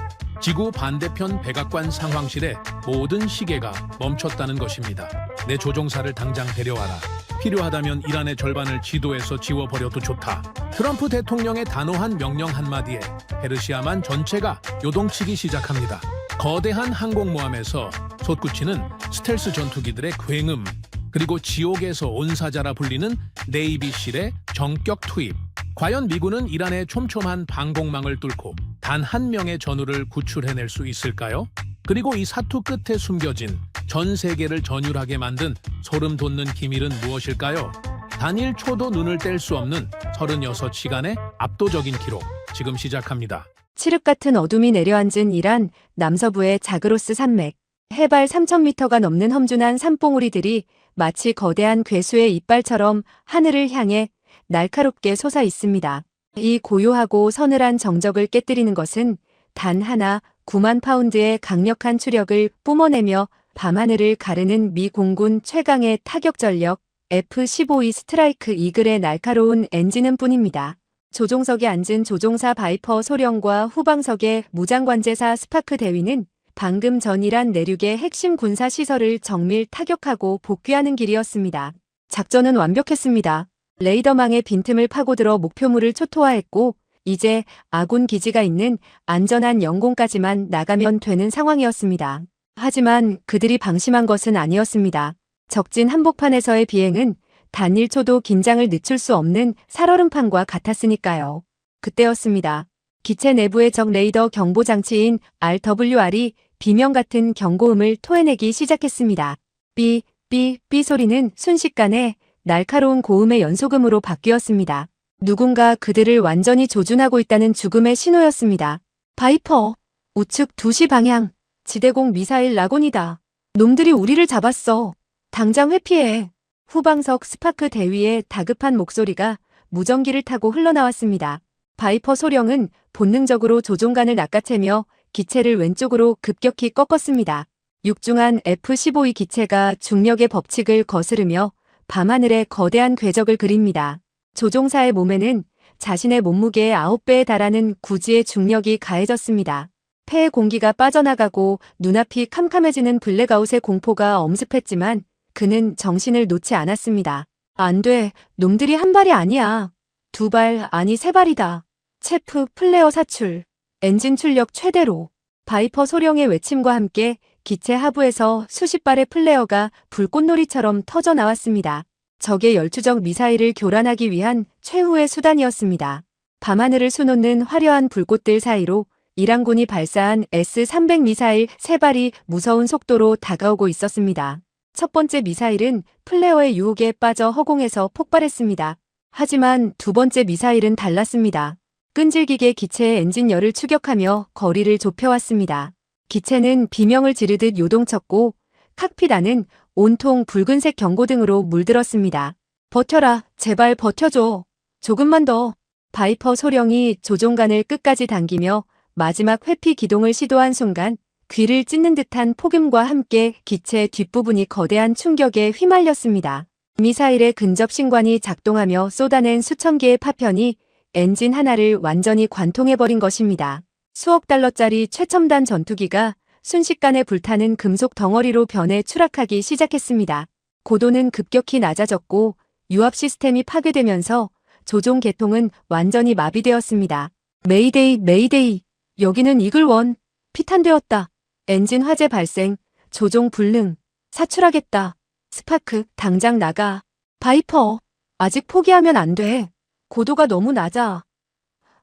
지구 반대편 백악관 상황실의 모든 시계가 멈췄다는 것입니다. 내 조종사를 당장 데려와라. 필요하다면 이란의 절반을 지도에서 지워버려도 좋다. 트럼프 대통령의 단호한 명령 한마디에 페르시아만 전체가 요동치기 시작합니다. 거대한 항공모함에서 솟구치는 스텔스 전투기들의 굉음, 그리고 지옥에서 온 사자라 불리는 네이비실의 정격 투입. 과연 미군은 이란의 촘촘한 방공망을 뚫고 단 한 명의 전우를 구출해낼 수 있을까요? 그리고 이 사투 끝에 숨겨진 전 세계를 전율하게 만든 소름 돋는 기밀은 무엇일까요? 단 1초도 눈을 뗄 수 없는 36시간의 압도적인 기록, 지금 시작합니다. 칠흑 같은 어둠이 내려앉은 이란 남서부의 자그로스 산맥. 해발 3,000m가 넘는 험준한 산봉우리들이 마치 거대한 괴수의 이빨처럼 하늘을 향해 날카롭게 솟아 있습니다. 이 고요하고 서늘한 정적을 깨뜨리는 것은 단 하나 9만 파운드의 강력한 추력을 뿜어내며 밤하늘을 가르는 미 공군 최강의 타격 전력 F-15E 스트라이크 이글의 날카로운 엔진은 뿐입니다. 조종석에 앉은 조종사 바이퍼 소령과 후방석의 무장관제사 스파크 대위는 방금 전 이란 내륙의 핵심 군사 시설을 정밀 타격하고 복귀하는 길이었습니다. 작전은 완벽했습니다. 레이더망의 빈틈을 파고들어 목표물을 초토화했고 이제 아군 기지가 있는 안전한 영공까지만 나가면 되는 상황이었습니다. 하지만 그들이 방심한 것은 아니었습니다. 적진 한복판에서의 비행은 단 1초도 긴장을 늦출 수 없는 살얼음판과 같았으니까요. 그때였습니다. 기체 내부의 적 레이더 경보 장치인 RWR이 비명 같은 경고음을 토해내기 시작했습니다. 삐, 삐, 삐 소리는 순식간에 날카로운 고음의 연속음으로 바뀌었습니다. 누군가 그들을 완전히 조준하고 있다는 죽음의 신호였습니다. 바이퍼, 우측 2시 방향, 지대공 미사일 라곤이다. 놈들이 우리를 잡았어. 당장 회피해. 후방석 스파크 대위의 다급한 목소리가 무전기를 타고 흘러나왔습니다. 바이퍼 소령은 본능적으로 조종관을 낚아채며 기체를 왼쪽으로 급격히 꺾었습니다. 육중한 F-15E 기체가 중력의 법칙을 거스르며 밤하늘에 거대한 궤적을 그립니다. 조종사의 몸에는 자신의 몸무게의 9배에 달하는 구지의 중력이 가해졌습니다. 폐의 공기가 빠져나가고 눈앞이 캄캄해지는 블랙아웃의 공포가 엄습했지만 그는 정신을 놓지 않았습니다. 안 돼, 놈들이 한 발이 아니야. 2발, 아니 3발이다. 체프 플레어 사출. 엔진 출력 최대로. 바이퍼 소령의 외침과 함께 기체 하부에서 수십 발의 플레어가 불꽃놀이처럼 터져 나왔습니다. 적의 열추적 미사일을 교란하기 위한 최후의 수단이었습니다. 밤하늘을 수놓는 화려한 불꽃들 사이로 이란군이 발사한 S-300 미사일 3발이 무서운 속도로 다가오고 있었습니다. 첫 번째 미사일은 플레어의 유혹에 빠져 허공에서 폭발했습니다. 하지만 두 번째 미사일은 달랐습니다. 끈질기게 기체의 엔진열을 추격하며 거리를 좁혀왔습니다. 기체는 비명을 지르듯 요동쳤고 칵핏 안은 온통 붉은색 경고등으로 물들었습니다. 버텨라, 제발 버텨줘. 조금만 더. 바이퍼 소령이 조종간을 끝까지 당기며 마지막 회피 기동을 시도한 순간 귀를 찢는 듯한 폭음과 함께 기체 뒷부분이 거대한 충격에 휘말렸습니다. 미사일의 근접 신관이 작동하며 쏟아낸 수천 개의 파편이 엔진 하나를 완전히 관통해버린 것입니다. 수억 달러짜리 최첨단 전투기가 순식간에 불타는 금속 덩어리로 변해 추락하기 시작했습니다. 고도는 급격히 낮아졌고 유압 시스템이 파괴되면서 조종 계통은 완전히 마비되었습니다. 메이데이, 메이데이. 여기는 이글원. 피탄되었다. 엔진 화재 발생. 조종 불능. 사출하겠다. 스파크, 당장 나가. 바이퍼. 아직 포기하면 안 돼. 고도가 너무 낮아.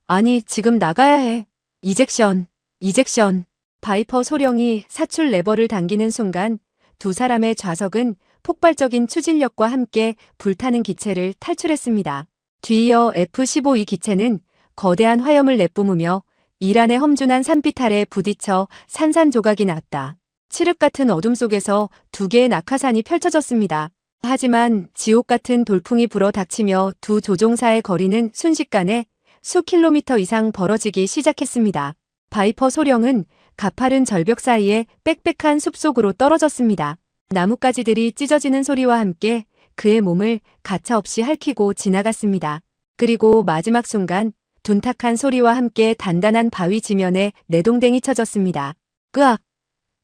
아니, 지금 나가야 해. 이젝션. 이젝션. 바이퍼 소령이 사출 레버를 당기는 순간 두 사람의 좌석은 폭발적인 추진력과 함께 불타는 기체를 탈출했습니다. 뒤이어 F-15이 기체는 거대한 화염을 내뿜으며 이란의 험준한 산빛 아래 부딪혀 산산조각이 났다. 칠흑 같은 어둠 속에서 두 개의 낙하산이 펼쳐졌습니다. 하지만 지옥 같은 돌풍이 불어 닥치며 두 조종사의 거리는 순식간에 수 킬로미터 이상 벌어지기 시작했습니다. 바이퍼 소령은 가파른 절벽 사이에 빽빽한 숲속으로 떨어졌습니다. 나뭇가지들이 찢어지는 소리와 함께 그의 몸을 가차없이 핥히고 지나갔습니다. 그리고 마지막 순간 둔탁한 소리와 함께 단단한 바위 지면에 내동댕이 쳐졌습니다. 으악!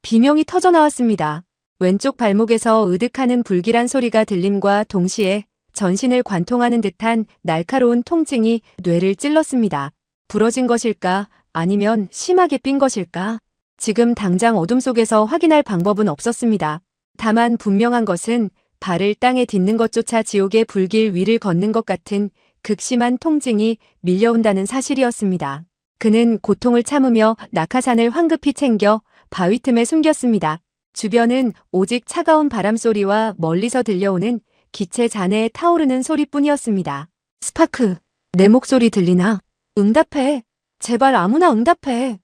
비명이 터져나왔습니다. 왼쪽 발목에서 으득하는 불길한 소리가 들림과 동시에 전신을 관통하는 듯한 날카로운 통증이 뇌를 찔렀습니다. 부러진 것일까? 아니면 심하게 삔 것일까? 지금 당장 어둠 속에서 확인할 방법은 없었습니다. 다만 분명한 것은 발을 땅에 딛는 것조차 지옥의 불길 위를 걷는 것 같은 극심한 통증이 밀려온다는 사실이었습니다. 그는 고통을 참으며 낙하산을 황급히 챙겨 바위 틈에 숨겼습니다. 주변은 오직 차가운 바람소리와 멀리서 들려오는 기체 잔해에 타오르는 소리뿐이었습니다. 스파크, 내 목소리 들리나? 응답해. 제발 아무나 응답해.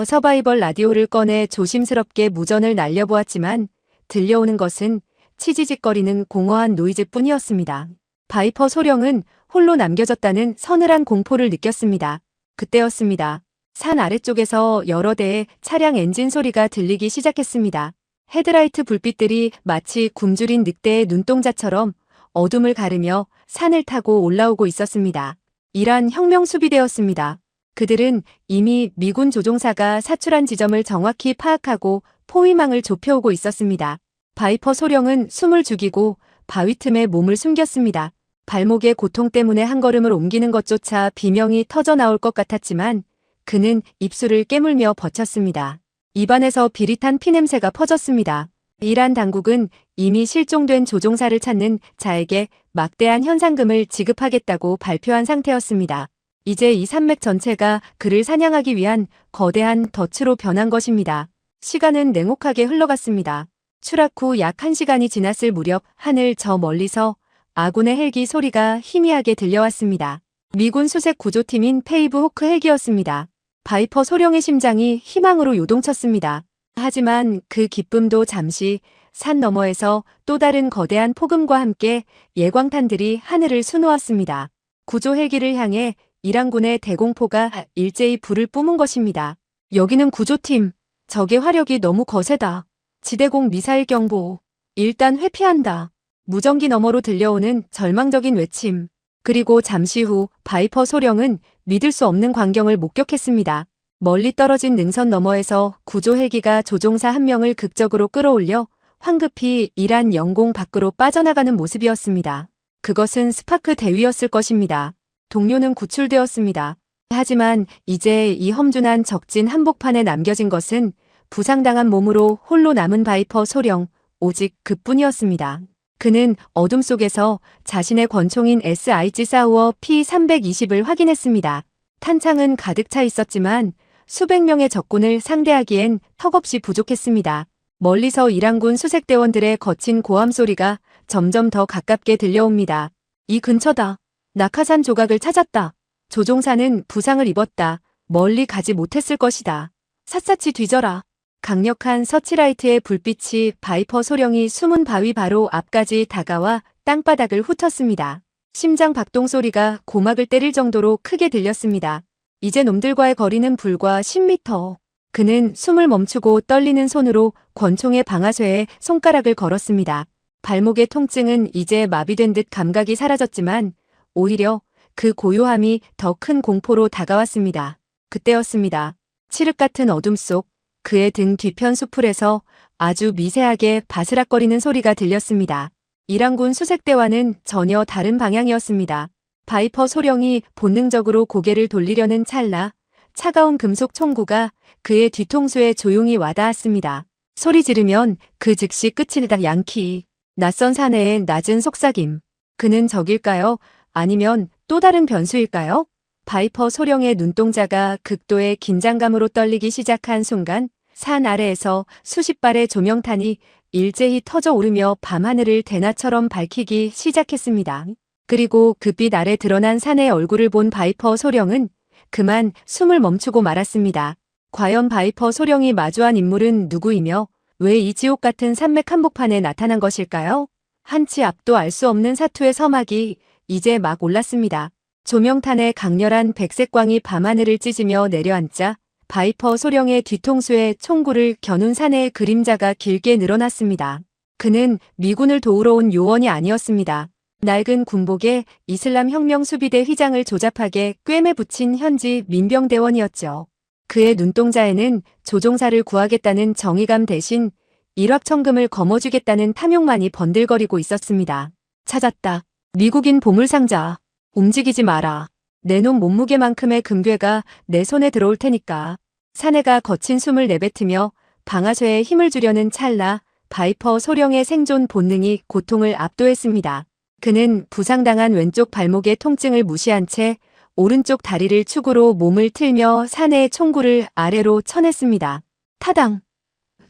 서바이벌 라디오를 꺼내 조심스럽게 무전을 날려보았지만 들려오는 것은 치지직거리는 공허한 노이즈뿐이었습니다. 바이퍼 소령은 홀로 남겨졌다는 서늘한 공포를 느꼈습니다. 그때였습니다. 산 아래쪽에서 여러 대의 차량 엔진 소리가 들리기 시작했습니다. 헤드라이트 불빛들이 마치 굶주린 늑대의 눈동자처럼 어둠을 가르며 산을 타고 올라오고 있었습니다. 이란 혁명 수비대였습니다. 그들은 이미 미군 조종사가 사출한 지점을 정확히 파악하고 포위망을 좁혀오고 있었습니다. 바이퍼 소령은 숨을 죽이고 바위 틈에 몸을 숨겼습니다. 발목의 고통 때문에 한 걸음을 옮기는 것조차 비명이 터져나올 것 같았지만 그는 입술을 깨물며 버텼습니다. 입안에서 비릿한 피냄새가 퍼졌습니다. 이란 당국은 이미 실종된 조종사를 찾는 자에게 막대한 현상금을 지급하겠다고 발표한 상태였습니다. 이제 이 산맥 전체가 그를 사냥하기 위한 거대한 덫으로 변한 것입니다. 시간은 냉혹하게 흘러갔습니다. 추락 후 약 1시간이 지났을 무렵 하늘 저 멀리서 아군의 헬기 소리가 희미하게 들려왔습니다. 미군 수색 구조팀인 페이브 호크 헬기였습니다. 바이퍼 소령의 심장이 희망으로 요동쳤습니다. 하지만 그 기쁨도 잠시 산 너머에서 또 다른 거대한 폭음과 함께 예광탄들이 하늘을 수놓았습니다. 구조 헬기를 향해 이란군의 대공포가 일제히 불을 뿜은 것입니다. 여기는 구조팀. 적의 화력이 너무 거세다. 지대공 미사일 경보. 일단 회피한다. 무전기 너머로 들려오는 절망적인 외침. 그리고 잠시 후 바이퍼 소령은 믿을 수 없는 광경을 목격했습니다. 멀리 떨어진 능선 너머에서 구조 헬기가 조종사 한 명을 극적으로 끌어올려 황급히 이란 영공 밖으로 빠져나가는 모습이었습니다. 그것은 스파크 대위였을 것입니다. 동료는 구출되었습니다. 하지만 이제 이 험준한 적진 한복판에 남겨진 것은 부상당한 몸으로 홀로 남은 바이퍼 소령, 오직 그뿐이었습니다. 그는 어둠 속에서 자신의 권총인 SIG 사우어 P320을 확인했습니다. 탄창은 가득 차 있었지만 수백 명의 적군을 상대하기엔 턱없이 부족했습니다. 멀리서 이랑군 수색대원들의 거친 고함 소리가 점점 더 가깝게 들려옵니다. 이 근처다. 낙하산 조각을 찾았다. 조종사는 부상을 입었다. 멀리 가지 못했을 것이다. 샅샅이 뒤져라. 강력한 서치라이트의 불빛이 바이퍼 소령이 숨은 바위 바로 앞까지 다가와 땅바닥을 훑었습니다. 심장 박동 소리가 고막을 때릴 정도로 크게 들렸습니다. 이제 놈들과의 거리는 불과 10m. 그는 숨을 멈추고 떨리는 손으로 권총의 방아쇠에 손가락을 걸었습니다. 발목의 통증은 이제 마비된 듯 감각이 사라졌지만 오히려 그 고요함이 더 큰 공포로 다가왔습니다. 그때였습니다. 칠흑 같은 어둠 속 그의 등 뒤편 수풀에서 아주 미세하게 바스락거리는 소리가 들렸습니다. 이랑군 수색대와는 전혀 다른 방향이었습니다. 바이퍼 소령이 본능적으로 고개를 돌리려는 찰나 차가운 금속 총구가 그의 뒤통수에 조용히 와닿았습니다. 소리 지르면 그 즉시 끝이다. 양키. 낯선 사내의 낮은 속삭임. 그는 적일까요? 아니면 또 다른 변수일까요? 바이퍼 소령의 눈동자가 극도의 긴장감으로 떨리기 시작한 순간 산 아래에서 수십 발의 조명탄이 일제히 터져 오르며 밤하늘을 대낮처럼 밝히기 시작했습니다. 그리고 그 빛 아래 드러난 산의 얼굴을 본 바이퍼 소령은 그만 숨을 멈추고 말았습니다. 과연 바이퍼 소령이 마주한 인물은 누구이며 왜 이 지옥 같은 산맥 한복판에 나타난 것일까요? 한치 앞도 알 수 없는 사투의 서막이 이제 막 올랐습니다. 조명탄의 강렬한 백색광이 밤하늘을 찢으며 내려앉자 바이퍼 소령의 뒤통수에 총구를 겨눈 사내의 그림자가 길게 늘어났습니다. 그는 미군을 도우러 온 요원이 아니었습니다. 낡은 군복에 이슬람 혁명 수비대 휘장을 조잡하게 꿰매 붙인 현지 민병대원이었죠. 그의 눈동자에는 조종사를 구하겠다는 정의감 대신 일확천금을 거머쥐겠다는 탐욕만이 번들거리고 있었습니다. 찾았다. 미국인 보물상자. 움직이지 마라. 내놈 몸무게만큼의 금괴가 내 손에 들어올 테니까. 사내가 거친 숨을 내뱉으며 방아쇠에 힘을 주려는 찰나 바이퍼 소령의 생존 본능이 고통을 압도했습니다. 그는 부상당한 왼쪽 발목의 통증을 무시한 채 오른쪽 다리를 축으로 몸을 틀며 사내의 총구를 아래로 쳐냈습니다. 타당!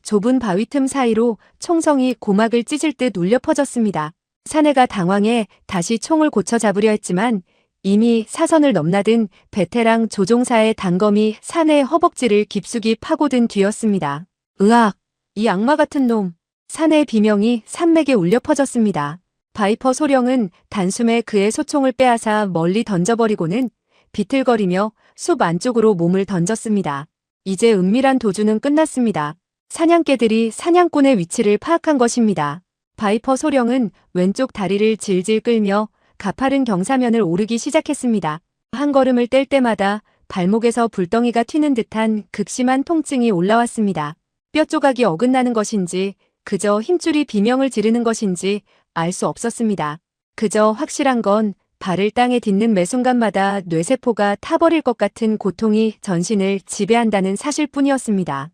좁은 바위 틈 사이로 총성이 고막을 찢을 듯 울려 퍼졌습니다. 사내가 당황해 다시 총을 고쳐 잡으려 했지만 이미 사선을 넘나든 베테랑 조종사의 단검이 사내의 허벅지를 깊숙이 파고든 뒤였습니다. 으악! 이 악마 같은 놈! 사내의 비명이 산맥에 울려 퍼졌습니다. 바이퍼 소령은 단숨에 그의 소총을 빼앗아 멀리 던져버리고는 비틀거리며 숲 안쪽으로 몸을 던졌습니다. 이제 은밀한 도주는 끝났습니다. 사냥개들이 사냥꾼의 위치를 파악한 것입니다. 바이퍼 소령은 왼쪽 다리를 질질 끌며 가파른 경사면을 오르기 시작했습니다. 한 걸음을 뗄 때마다 발목에서 불덩이가 튀는 듯한 극심한 통증이 올라왔습니다. 뼈 조각이 어긋나는 것인지 그저 힘줄이 비명을 지르는 것인지 알 수 없었습니다. 그저 확실한 건 발을 땅에 딛는 매 순간마다 뇌세포가 타버릴 것 같은 고통이 전신을 지배한다는 사실뿐이었습니다.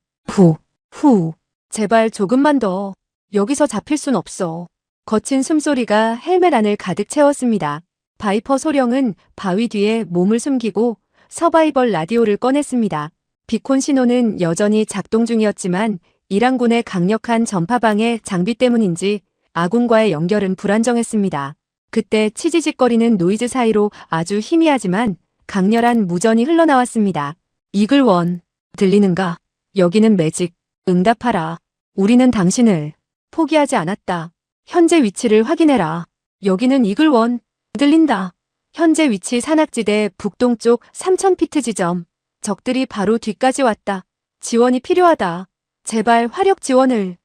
후. 제발 조금만 더. 여기서 잡힐 순 없어. 거친 숨소리가 헬멧 안을 가득 채웠습니다. 바이퍼 소령은 바위 뒤에 몸을 숨기고 서바이벌 라디오를 꺼냈습니다. 비콘 신호는 여전히 작동 중이었지만 이랑군의 강력한 전파방해 장비 때문인지 아군과의 연결은 불안정했습니다. 그때 치지직거리는 노이즈 사이로 아주 희미하지만 강렬한 무전이 흘러나왔습니다. 이글원, 들리는가? 여기는 매직. 응답하라. 우리는 당신을 포기하지 않았다. 현재 위치를 확인해라. 여기는 이글원. 들린다. 현재 위치 산악지대 북동쪽 3000피트 지점. 적들이 바로 뒤까지 왔다. 지원이 필요하다. 제발 화력 지원을.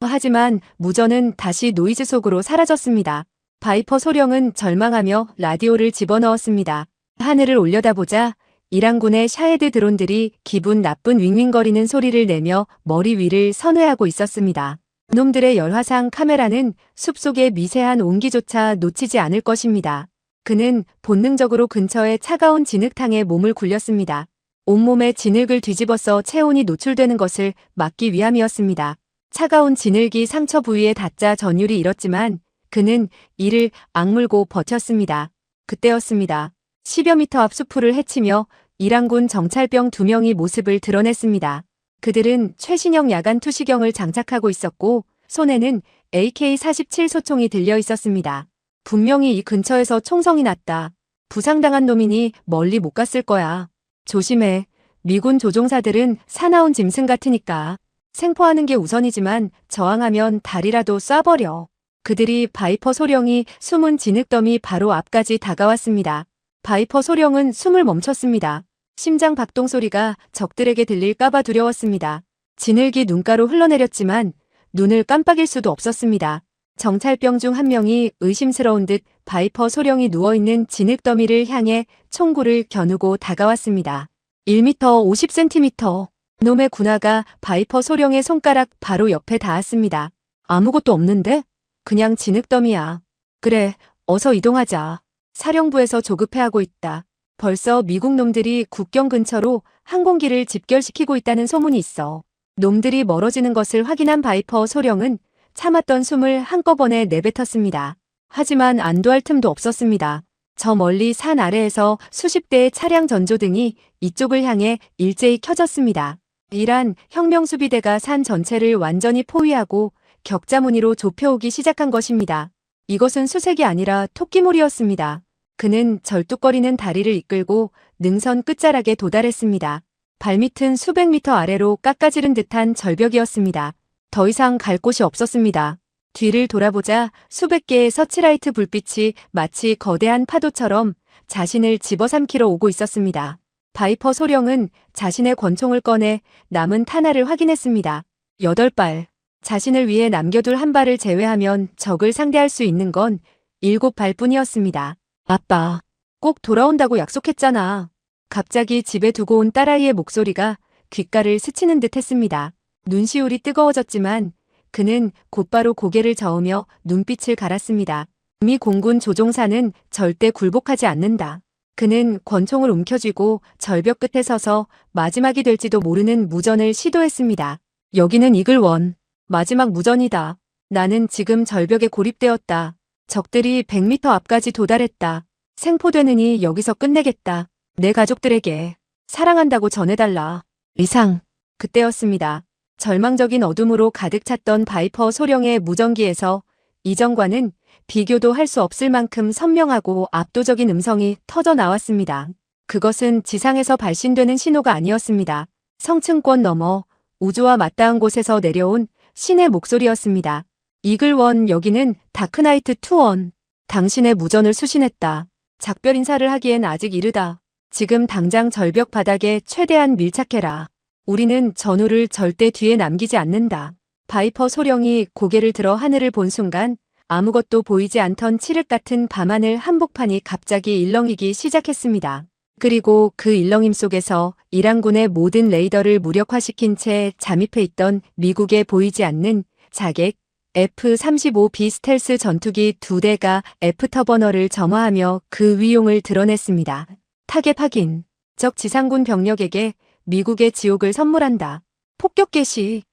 하지만 무전은 다시 노이즈 속으로 사라졌습니다. 바이퍼 소령은 절망하며 라디오를 집어넣었습니다. 하늘을 올려다보자 이랑군의 샤헤드 드론들이 기분 나쁜 윙윙거리는 소리를 내며 머리 위를 선회하고 있었습니다. 놈들의 열화상 카메라는 숲속의 미세한 온기조차 놓치지 않을 것입니다. 그는 본능적으로 근처의 차가운 진흙탕에 몸을 굴렸습니다. 온몸에 진흙을 뒤집어서 체온이 노출되는 것을 막기 위함이었습니다. 차가운 진흙이 상처 부위에 닿자 전율이 일었지만 그는 이를 악물고 버텼습니다. 그때였습니다. 10여 미터 앞 수풀을 헤치며 이랑군 정찰병 2명이 모습을 드러냈습니다. 그들은 최신형 야간 투시경을 장착하고 있었고 손에는 AK-47 소총이 들려 있었습니다. 분명히 이 근처에서 총성이 났다. 부상당한 놈이니 멀리 못 갔을 거야. 조심해. 미군 조종사들은 사나운 짐승 같으니까. 생포하는 게 우선이지만 저항하면 다리라도 쏴버려. 그들이 바이퍼 소령이 숨은 진흙더미 바로 앞까지 다가왔습니다. 바이퍼 소령은 숨을 멈췄습니다. 심장 박동 소리가 적들에게 들릴까봐 두려웠습니다. 진흙이 눈가로 흘러내렸지만 눈을 깜빡일 수도 없었습니다. 정찰병 중 한 명이 의심스러운 듯 바이퍼 소령이 누워있는 진흙더미를 향해 총구를 겨누고 다가왔습니다. 1m 50cm. 놈의 군화가 바이퍼 소령의 손가락 바로 옆에 닿았습니다. 아무것도 없는데? 그냥 진흙더미야. 그래, 어서 이동하자. 사령부에서 조급해하고 있다. 벌써 미국 놈들이 국경 근처로 항공기를 집결시키고 있다는 소문이 있어. 놈들이 멀어지는 것을 확인한 바이퍼 소령은 참았던 숨을 한꺼번에 내뱉었습니다. 하지만 안도할 틈도 없었습니다. 저 멀리 산 아래에서 수십 대의 차량 전조등이 이쪽을 향해 일제히 켜졌습니다. 이란 혁명수비대가 산 전체를 완전히 포위하고 격자 무늬로 좁혀오기 시작한 것입니다. 이것은 수색이 아니라 토끼몰이였습니다. 그는 절뚝거리는 다리를 이끌고 능선 끝자락에 도달했습니다. 발밑은 수백 미터 아래로 깎아지른 듯한 절벽이었습니다. 더 이상 갈 곳이 없었습니다. 뒤를 돌아보자 수백 개의 서치라이트 불빛이 마치 거대한 파도처럼 자신을 집어삼키러 오고 있었습니다. 바이퍼 소령은 자신의 권총을 꺼내 남은 탄알을 확인했습니다. 8발. 자신을 위해 남겨둘 한 발을 제외하면 적을 상대할 수 있는 건 7발뿐이었습니다. 아빠, 꼭 돌아온다고 약속했잖아. 갑자기 집에 두고 온 딸아이의 목소리가 귓가를 스치는 듯 했습니다. 눈시울이 뜨거워졌지만 그는 곧바로 고개를 저으며 눈빛을 갈았습니다. 미 공군 조종사는 절대 굴복하지 않는다. 그는 권총을 움켜쥐고 절벽 끝에 서서 마지막이 될지도 모르는 무전을 시도했습니다. 여기는 이글원. 마지막 무전이다. 나는 지금 절벽에 고립되었다. 적들이 100m 앞까지 도달했다. 생포되느니 여기서 끝내겠다. 내 가족들에게 사랑한다고 전해달라. 이상. 그때였습니다. 절망적인 어둠으로 가득 찼던 바이퍼 소령의 무전기에서 이전과는 비교도 할 수 없을 만큼 선명하고 압도적인 음성이 터져 나왔습니다. 그것은 지상에서 발신되는 신호가 아니었습니다. 성층권 너머 우주와 맞닿은 곳에서 내려온 신의 목소리였습니다. 이글원, 여기는 다크나이트 투원. 당신의 무전을 수신했다. 작별 인사를 하기엔 아직 이르다. 지금 당장 절벽 바닥에 최대한 밀착해라. 우리는 전우를 절대 뒤에 남기지 않는다. 바이퍼 소령이 고개를 들어 하늘을 본 순간 아무것도 보이지 않던 칠흑 같은 밤하늘 한복판이 갑자기 일렁이기 시작했습니다. 그리고 그 일렁임 속에서 이란군의 모든 레이더를 무력화시킨 채 잠입해 있던 미국에 보이지 않는 자객 F-35B 스텔스 전투기 2대가 F터버너를 점화하며 그 위용을 드러냈습니다. 타겟 확인. 적 지상군 병력에게 미국의 지옥을 선물한다. 폭격 개시.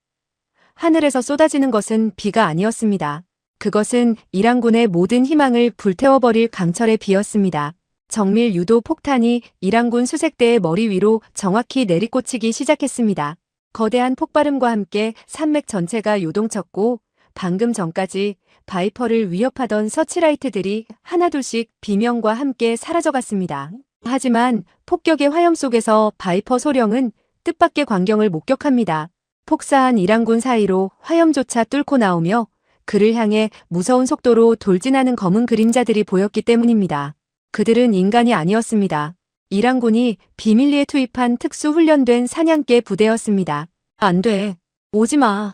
하늘에서 쏟아지는 것은 비가 아니었습니다. 그것은 이란군의 모든 희망을 불태워버릴 강철의 비였습니다. 정밀 유도 폭탄이 이란군 수색대의 머리 위로 정확히 내리꽂히기 시작했습니다. 거대한 폭발음과 함께 산맥 전체가 요동쳤고 방금 전까지 바이퍼를 위협하던 서치라이트들이 하나둘씩 비명과 함께 사라져갔습니다. 하지만 폭격의 화염 속에서 바이퍼 소령은 뜻밖의 광경을 목격합니다. 폭사한 이란군 사이로 화염조차 뚫고 나오며 그를 향해 무서운 속도로 돌진하는 검은 그림자들이 보였기 때문입니다. 그들은 인간이 아니었습니다. 이란군이 비밀리에 투입한 특수 훈련된 사냥개 부대였습니다. 안 돼. 오지 마.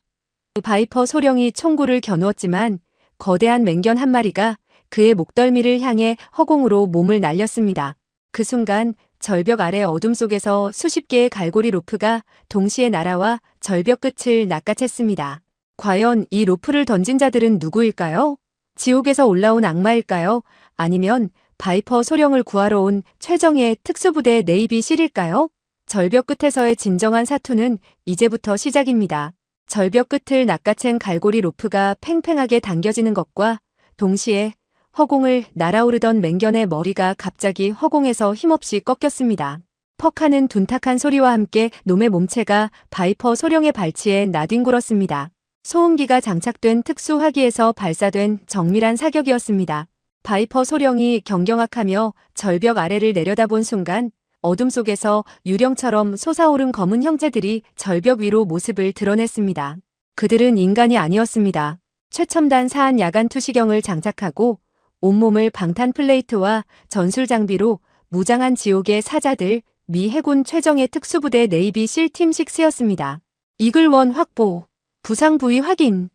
바이퍼 소령이 총구를 겨누었지만 거대한 맹견 한 마리가 그의 목덜미를 향해 허공으로 몸을 날렸습니다. 그 순간 절벽 아래 어둠 속에서 수십 개의 갈고리 로프가 동시에 날아와 절벽 끝을 낚아챘습니다. 과연 이 로프를 던진 자들은 누구일까요? 지옥에서 올라온 악마일까요? 아니면 바이퍼 소령을 구하러 온 최정예의 특수부대 네이비실일까요? 절벽 끝에서의 진정한 사투는 이제부터 시작입니다. 절벽 끝을 낚아챈 갈고리 로프가 팽팽하게 당겨지는 것과 동시에 허공을 날아오르던 맹견의 머리가 갑자기 허공에서 힘없이 꺾였습니다. 퍽하는 둔탁한 소리와 함께 놈의 몸체가 바이퍼 소령의 발치에 나뒹굴었습니다. 소음기가 장착된 특수 화기에서 발사된 정밀한 사격이었습니다. 바이퍼 소령이 경경악하며 절벽 아래를 내려다본 순간 어둠 속에서 유령처럼 솟아오른 검은 형제들이 절벽 위로 모습을 드러냈습니다. 그들은 인간이 아니었습니다. 최첨단 사한 야간 투시경을 장착하고 온몸을 방탄 플레이트와 전술 장비로 무장한 지옥의 사자들, 미 해군 최정예 특수부대 네이비 실팀 6였습니다. 이글원 확보, 부상 부위 확인.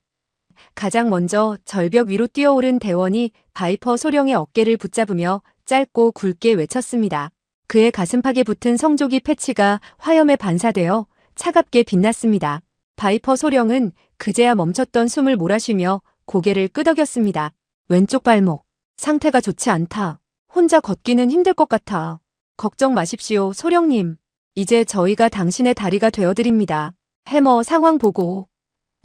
가장 먼저 절벽 위로 뛰어오른 대원이 바이퍼 소령의 어깨를 붙잡으며 짧고 굵게 외쳤습니다. 그의 가슴팍에 붙은 성조기 패치가 화염에 반사되어 차갑게 빛났습니다. 바이퍼 소령은 그제야 멈췄던 숨을 몰아쉬며 고개를 끄덕였습니다. 왼쪽 발목, 상태가 좋지 않다. 혼자 걷기는 힘들 것 같아. 걱정 마십시오, 소령님. 이제 저희가 당신의 다리가 되어드립니다. 해머 상황 보고.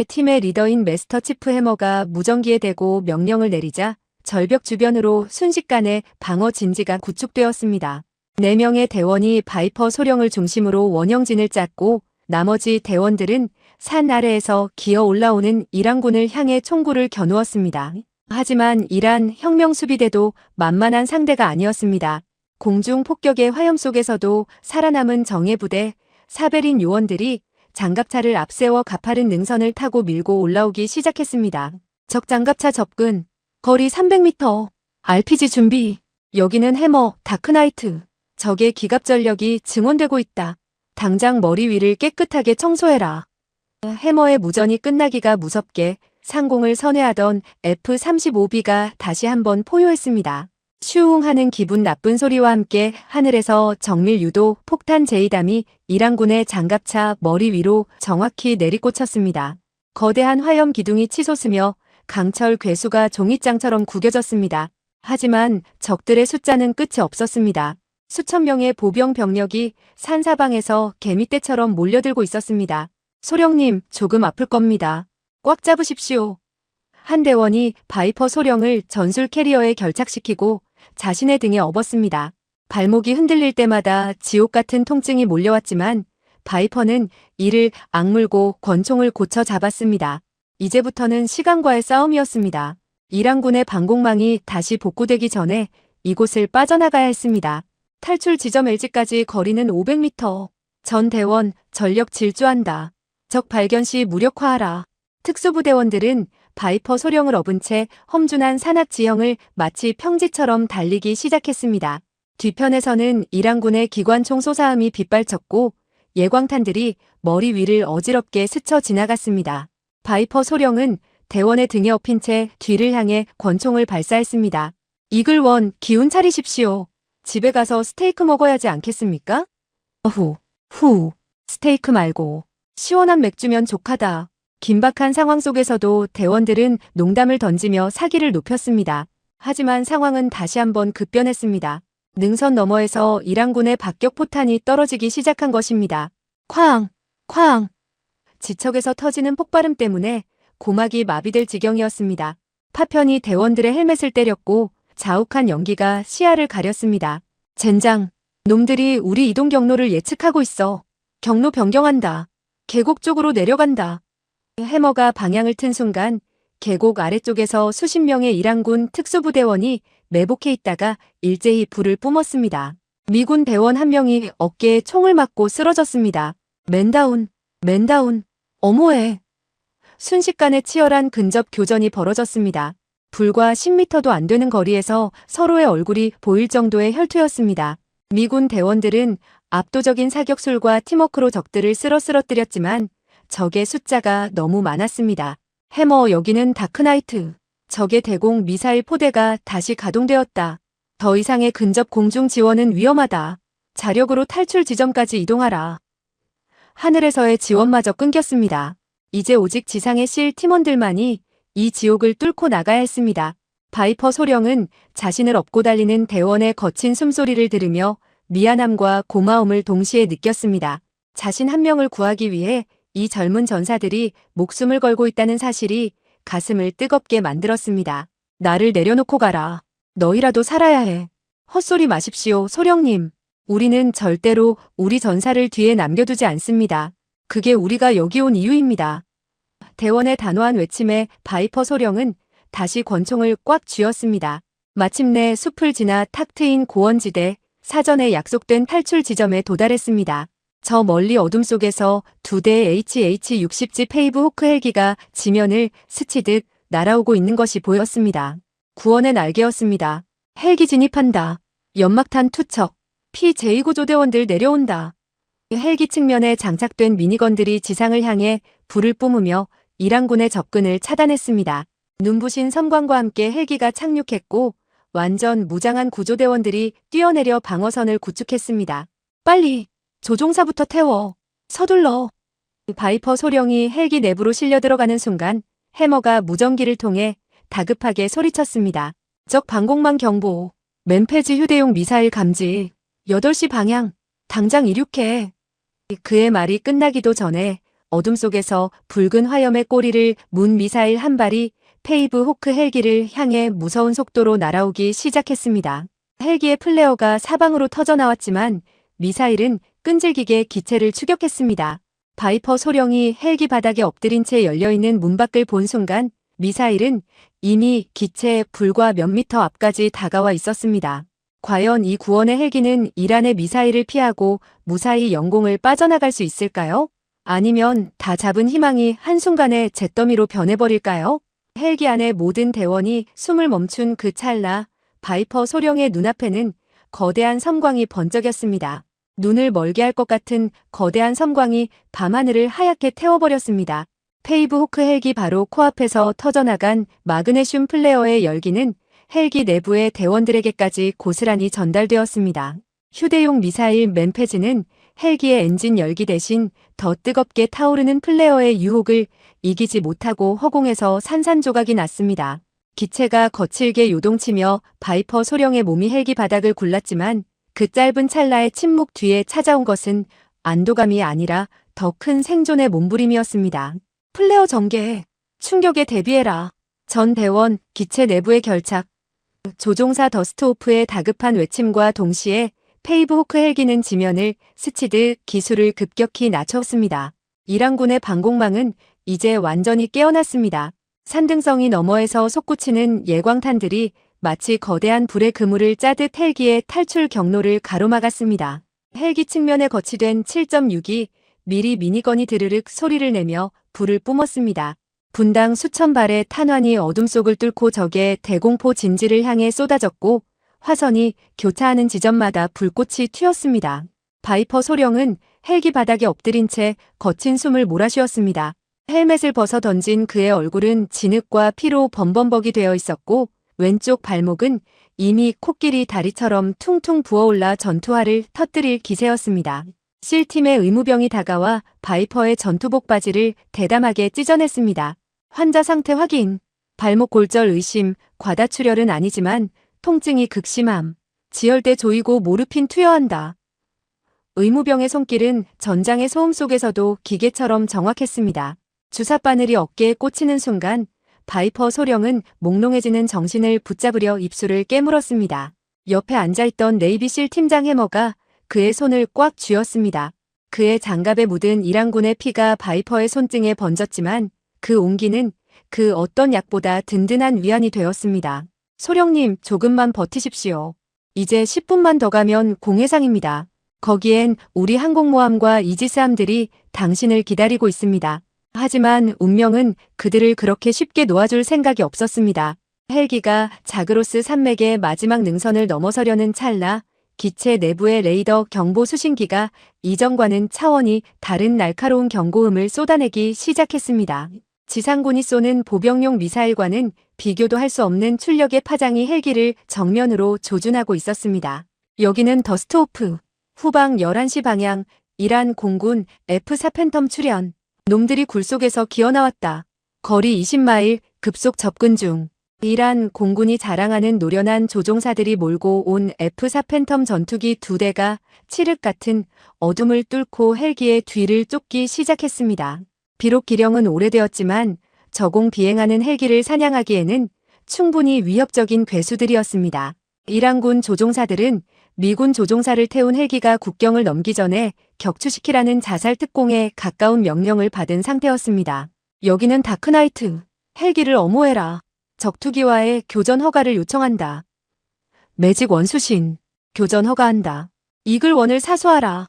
팀의 리더인 마스터 치프 해머가 무전기에 대고 명령을 내리자 절벽 주변으로 순식간에 방어 진지가 구축되었습니다. 4명의 대원이 바이퍼 소령을 중심으로 원형진을 짰고 나머지 대원들은 산 아래에서 기어 올라오는 이란군을 향해 총구를 겨누었습니다. 하지만 이란 혁명수비대도 만만한 상대가 아니었습니다. 공중 폭격의 화염 속에서도 살아남은 정예부대, 사베린 요원들이 장갑차를 앞세워 가파른 능선을 타고 밀고 올라오기 시작했습니다. 적 장갑차 접근, 거리 300m, RPG 준비. 여기는 해머, 다크나이트. 적의 기갑 전력이 증원되고 있다. 당장 머리 위를 깨끗하게 청소해라. 해머의 무전이 끝나기가 무섭게 상공을 선회하던 F-35B가 다시 한번 포효했습니다. 슈웅 하는 기분 나쁜 소리와 함께 하늘에서 정밀 유도 폭탄 제이담이 이란군의 장갑차 머리 위로 정확히 내리꽂혔습니다. 거대한 화염 기둥이 치솟으며 강철 괴수가 종잇장처럼 구겨졌습니다. 하지만 적들의 숫자는 끝이 없었습니다. 수천 명의 보병 병력이 산 사방에서 개미떼처럼 몰려들고 있었습니다. 소령님, 조금 아플 겁니다. 꽉 잡으십시오. 한 대원이 바이퍼 소령을 전술 캐리어에 결착시키고 자신의 등에 업었습니다. 발목이 흔들릴 때마다 지옥 같은 통증이 몰려왔지만 바이퍼는 이를 악물고 권총을 고쳐 잡았습니다. 이제부터는 시간과의 싸움이었습니다. 이란군의 방공망이 다시 복구되기 전에 이곳을 빠져나가야 했습니다. 탈출 지점 LG까지 거리는 500m. 전 대원, 전력 질주한다. 적 발견 시 무력화하라. 특수부대원들은 바이퍼 소령을 업은 채 험준한 산악 지형을 마치 평지처럼 달리기 시작했습니다. 뒤편에서는 이란군의 기관총 쏘사음이 빗발쳤고 예광탄들이 머리 위를 어지럽게 스쳐 지나갔습니다. 바이퍼 소령은 대원의 등에 업힌 채 뒤를 향해 권총을 발사했습니다. 이글원, 기운 차리십시오. 집에 가서 스테이크 먹어야지 않겠습니까? 스테이크 말고 시원한 맥주면 족하다. 긴박한 상황 속에서도 대원들은 농담을 던지며 사기를 높였습니다. 하지만 상황은 다시 한번 급변했습니다. 능선 너머에서 이란군의 박격포탄이 떨어지기 시작한 것입니다. 쾅! 쾅! 지척에서 터지는 폭발음 때문에 고막이 마비될 지경이었습니다. 파편이 대원들의 헬멧을 때렸고 자욱한 연기가 시야를 가렸습니다. 젠장! 놈들이 우리 이동 경로를 예측하고 있어. 경로 변경한다. 계곡 쪽으로 내려간다. 해머가 방향을 튼 순간 계곡 아래쪽에서 수십 명의 이란군 특수부대원이 매복해 있다가 일제히 불을 뿜었습니다. 미군 대원 한 명이 어깨에 총을 맞고 쓰러졌습니다. 맨다운, 어머해. 순식간에 치열한 근접 교전이 벌어졌습니다. 불과 10m도 안 되는 거리에서 서로의 얼굴이 보일 정도의 혈투였습니다. 미군 대원들은 압도적인 사격술과 팀워크로 적들을 쓰러뜨렸지만 적의 숫자가 너무 많았습니다. 해머, 여기는 다크나이트. 적의 대공 미사일 포대가 다시 가동되었다. 더 이상의 근접 공중 지원은 위험하다. 자력으로 탈출 지점까지 이동하라. 하늘에서의 지원마저 끊겼습니다. 이제 오직 지상의 실 팀원들만이 이 지옥을 뚫고 나가야 했습니다. 바이퍼 소령은 자신을 업고 달리는 대원의 거친 숨소리를 들으며 미안함과 고마움을 동시에 느꼈습니다. 자신 한 명을 구하기 위해 이 젊은 전사들이 목숨을 걸고 있다는 사실이 가슴을 뜨겁게 만들었습니다. 나를 내려놓고 가라. 너희라도 살아야 해. 헛소리 마십시오, 소령님. 우리는 절대로 우리 전사를 뒤에 남겨두지 않습니다. 그게 우리가 여기 온 이유입니다. 대원의 단호한 외침에 바이퍼 소령은 다시 권총을 꽉 쥐었습니다. 마침내 숲을 지나 탁 트인 고원지대, 사전에 약속된 탈출 지점에 도달했습니다. 저 멀리 어둠 속에서 두 대의 HH-60G 페이브 호크 헬기가 지면을 스치듯 날아오고 있는 것이 보였습니다. 구원의 날개였습니다. 헬기 진입한다. 연막탄 투척. P-제2구조대원들 내려온다. 헬기 측면에 장착된 미니건들이 지상을 향해 불을 뿜으며 이란군의 접근을 차단했습니다. 눈부신 섬광과 함께 헬기가 착륙했고 완전 무장한 구조대원들이 뛰어내려 방어선을 구축했습니다. 빨리 조종사부터 태워. 서둘러. 바이퍼 소령이 헬기 내부로 실려 들어가는 순간 해머가 무전기를 통해 다급하게 소리쳤습니다. 적 방공망 경보. 맨페즈 휴대용 미사일 감지. 8시 방향. 당장 이륙해. 그의 말이 끝나기도 전에 어둠 속에서 붉은 화염의 꼬리를 문 미사일 한 발이 페이브 호크 헬기를 향해 무서운 속도로 날아오기 시작했습니다. 헬기의 플레어가 사방으로 터져나왔지만 미사일은 끈질기게 기체를 추격했습니다. 바이퍼 소령이 헬기 바닥에 엎드린 채 열려있는 문 밖을 본 순간 미사일은 이미 기체의 불과 몇 미터 앞까지 다가와 있었습니다. 과연 이 구원의 헬기는 이란의 미사일을 피하고 무사히 영공을 빠져나갈 수 있을까요? 아니면 다 잡은 희망이 한순간에 잿더미로 변해버릴까요? 헬기 안의 모든 대원이 숨을 멈춘 그 찰나 바이퍼 소령의 눈앞에는 거대한 섬광이 번쩍였습니다. 눈을 멀게 할 것 같은 거대한 섬광이 밤하늘을 하얗게 태워버렸습니다. 페이브 호크 헬기 바로 코앞에서 터져나간 마그네슘 플레어의 열기는 헬기 내부의 대원들에게까지 고스란히 전달되었습니다. 휴대용 미사일 맨페즈는 헬기의 엔진 열기 대신 더 뜨겁게 타오르는 플레어의 유혹을 이기지 못하고 허공에서 산산조각이 났습니다. 기체가 거칠게 요동치며 바이퍼 소령의 몸이 헬기 바닥을 굴렀지만 그 짧은 찰나의 침묵 뒤에 찾아온 것은 안도감이 아니라 더 큰 생존의 몸부림이었습니다. 플레어 전개, 충격에 대비해라. 전 대원, 기체 내부의 결착. 조종사 더스트오프의 다급한 외침과 동시에 페이브 호크 헬기는 지면을 스치듯 기술을 급격히 낮췄습니다. 이란군의 방공망은 이제 완전히 깨어났습니다. 산등성이 너머에서 솟구치는 예광탄들이 마치 거대한 불의 그물을 짜듯 헬기의 탈출 경로를 가로막았습니다. 헬기 측면에 거치된 7.62 미리 미니건이 드르륵 소리를 내며 불을 뿜었습니다. 분당 수천 발의 탄환이 어둠 속을 뚫고 적의 대공포 진지를 향해 쏟아졌고 화선이 교차하는 지점마다 불꽃이 튀었습니다. 바이퍼 소령은 헬기 바닥에 엎드린 채 거친 숨을 몰아쉬었습니다. 헬멧을 벗어 던진 그의 얼굴은 진흙과 피로 범범벅이 되어 있었고 왼쪽 발목은 이미 코끼리 다리처럼 퉁퉁 부어올라 전투화를 터뜨릴 기세였습니다. 실팀의 의무병이 다가와 바이퍼의 전투복 바지를 대담하게 찢어냈습니다. 환자 상태 확인. 발목 골절 의심, 과다출혈은 아니지만 통증이 극심함. 지혈대 조이고 모르핀 투여한다. 의무병의 손길은 전장의 소음 속에서도 기계처럼 정확했습니다. 주사바늘이 어깨에 꽂히는 순간 바이퍼 소령은 몽롱해지는 정신을 붙잡으려 입술을 깨물었습니다. 옆에 앉아있던 네이비실 팀장 해머가 그의 손을 꽉 쥐었습니다. 그의 장갑에 묻은 이란군의 피가 바이퍼의 손등에 번졌지만 그 온기는 그 어떤 약보다 든든한 위안이 되었습니다. 소령님, 조금만 버티십시오. 이제 10분만 더 가면 공해상입니다. 거기엔 우리 항공모함과 이지스함들이 당신을 기다리고 있습니다. 하지만 운명은 그들을 그렇게 쉽게 놓아줄 생각이 없었습니다. 헬기가 자그로스 산맥의 마지막 능선을 넘어서려는 찰나 기체 내부의 레이더 경보 수신기가 이전과는 차원이 다른 날카로운 경고음을 쏟아내기 시작했습니다. 지상군이 쏘는 보병용 미사일과는 비교도 할 수 없는 출력의 파장이 헬기를 정면으로 조준하고 있었습니다. 여기는 더스트오프. 후방 11시 방향 이란 공군 F4 팬텀 출현. 놈들이 굴 속에서 기어나왔다. 거리 20마일 급속 접근 중. 이란 공군이 자랑하는 노련한 조종사들이 몰고 온 F4 팬텀 전투기 2대가 칠흑 같은 어둠을 뚫고 헬기의 뒤를 쫓기 시작했습니다. 비록 기령은 오래되었지만 저공 비행하는 헬기를 사냥하기에는 충분히 위협적인 괴수들이었습니다. 이란군 조종사들은 미군 조종사를 태운 헬기가 국경을 넘기 전에 격추시키라는 자살 특공에 가까운 명령을 받은 상태였습니다. 여기는 다크나이트. 헬기를 엄호해라. 적투기와의 교전 허가를 요청한다. 매직 원수신. 교전 허가한다. 이글원을 사수하라.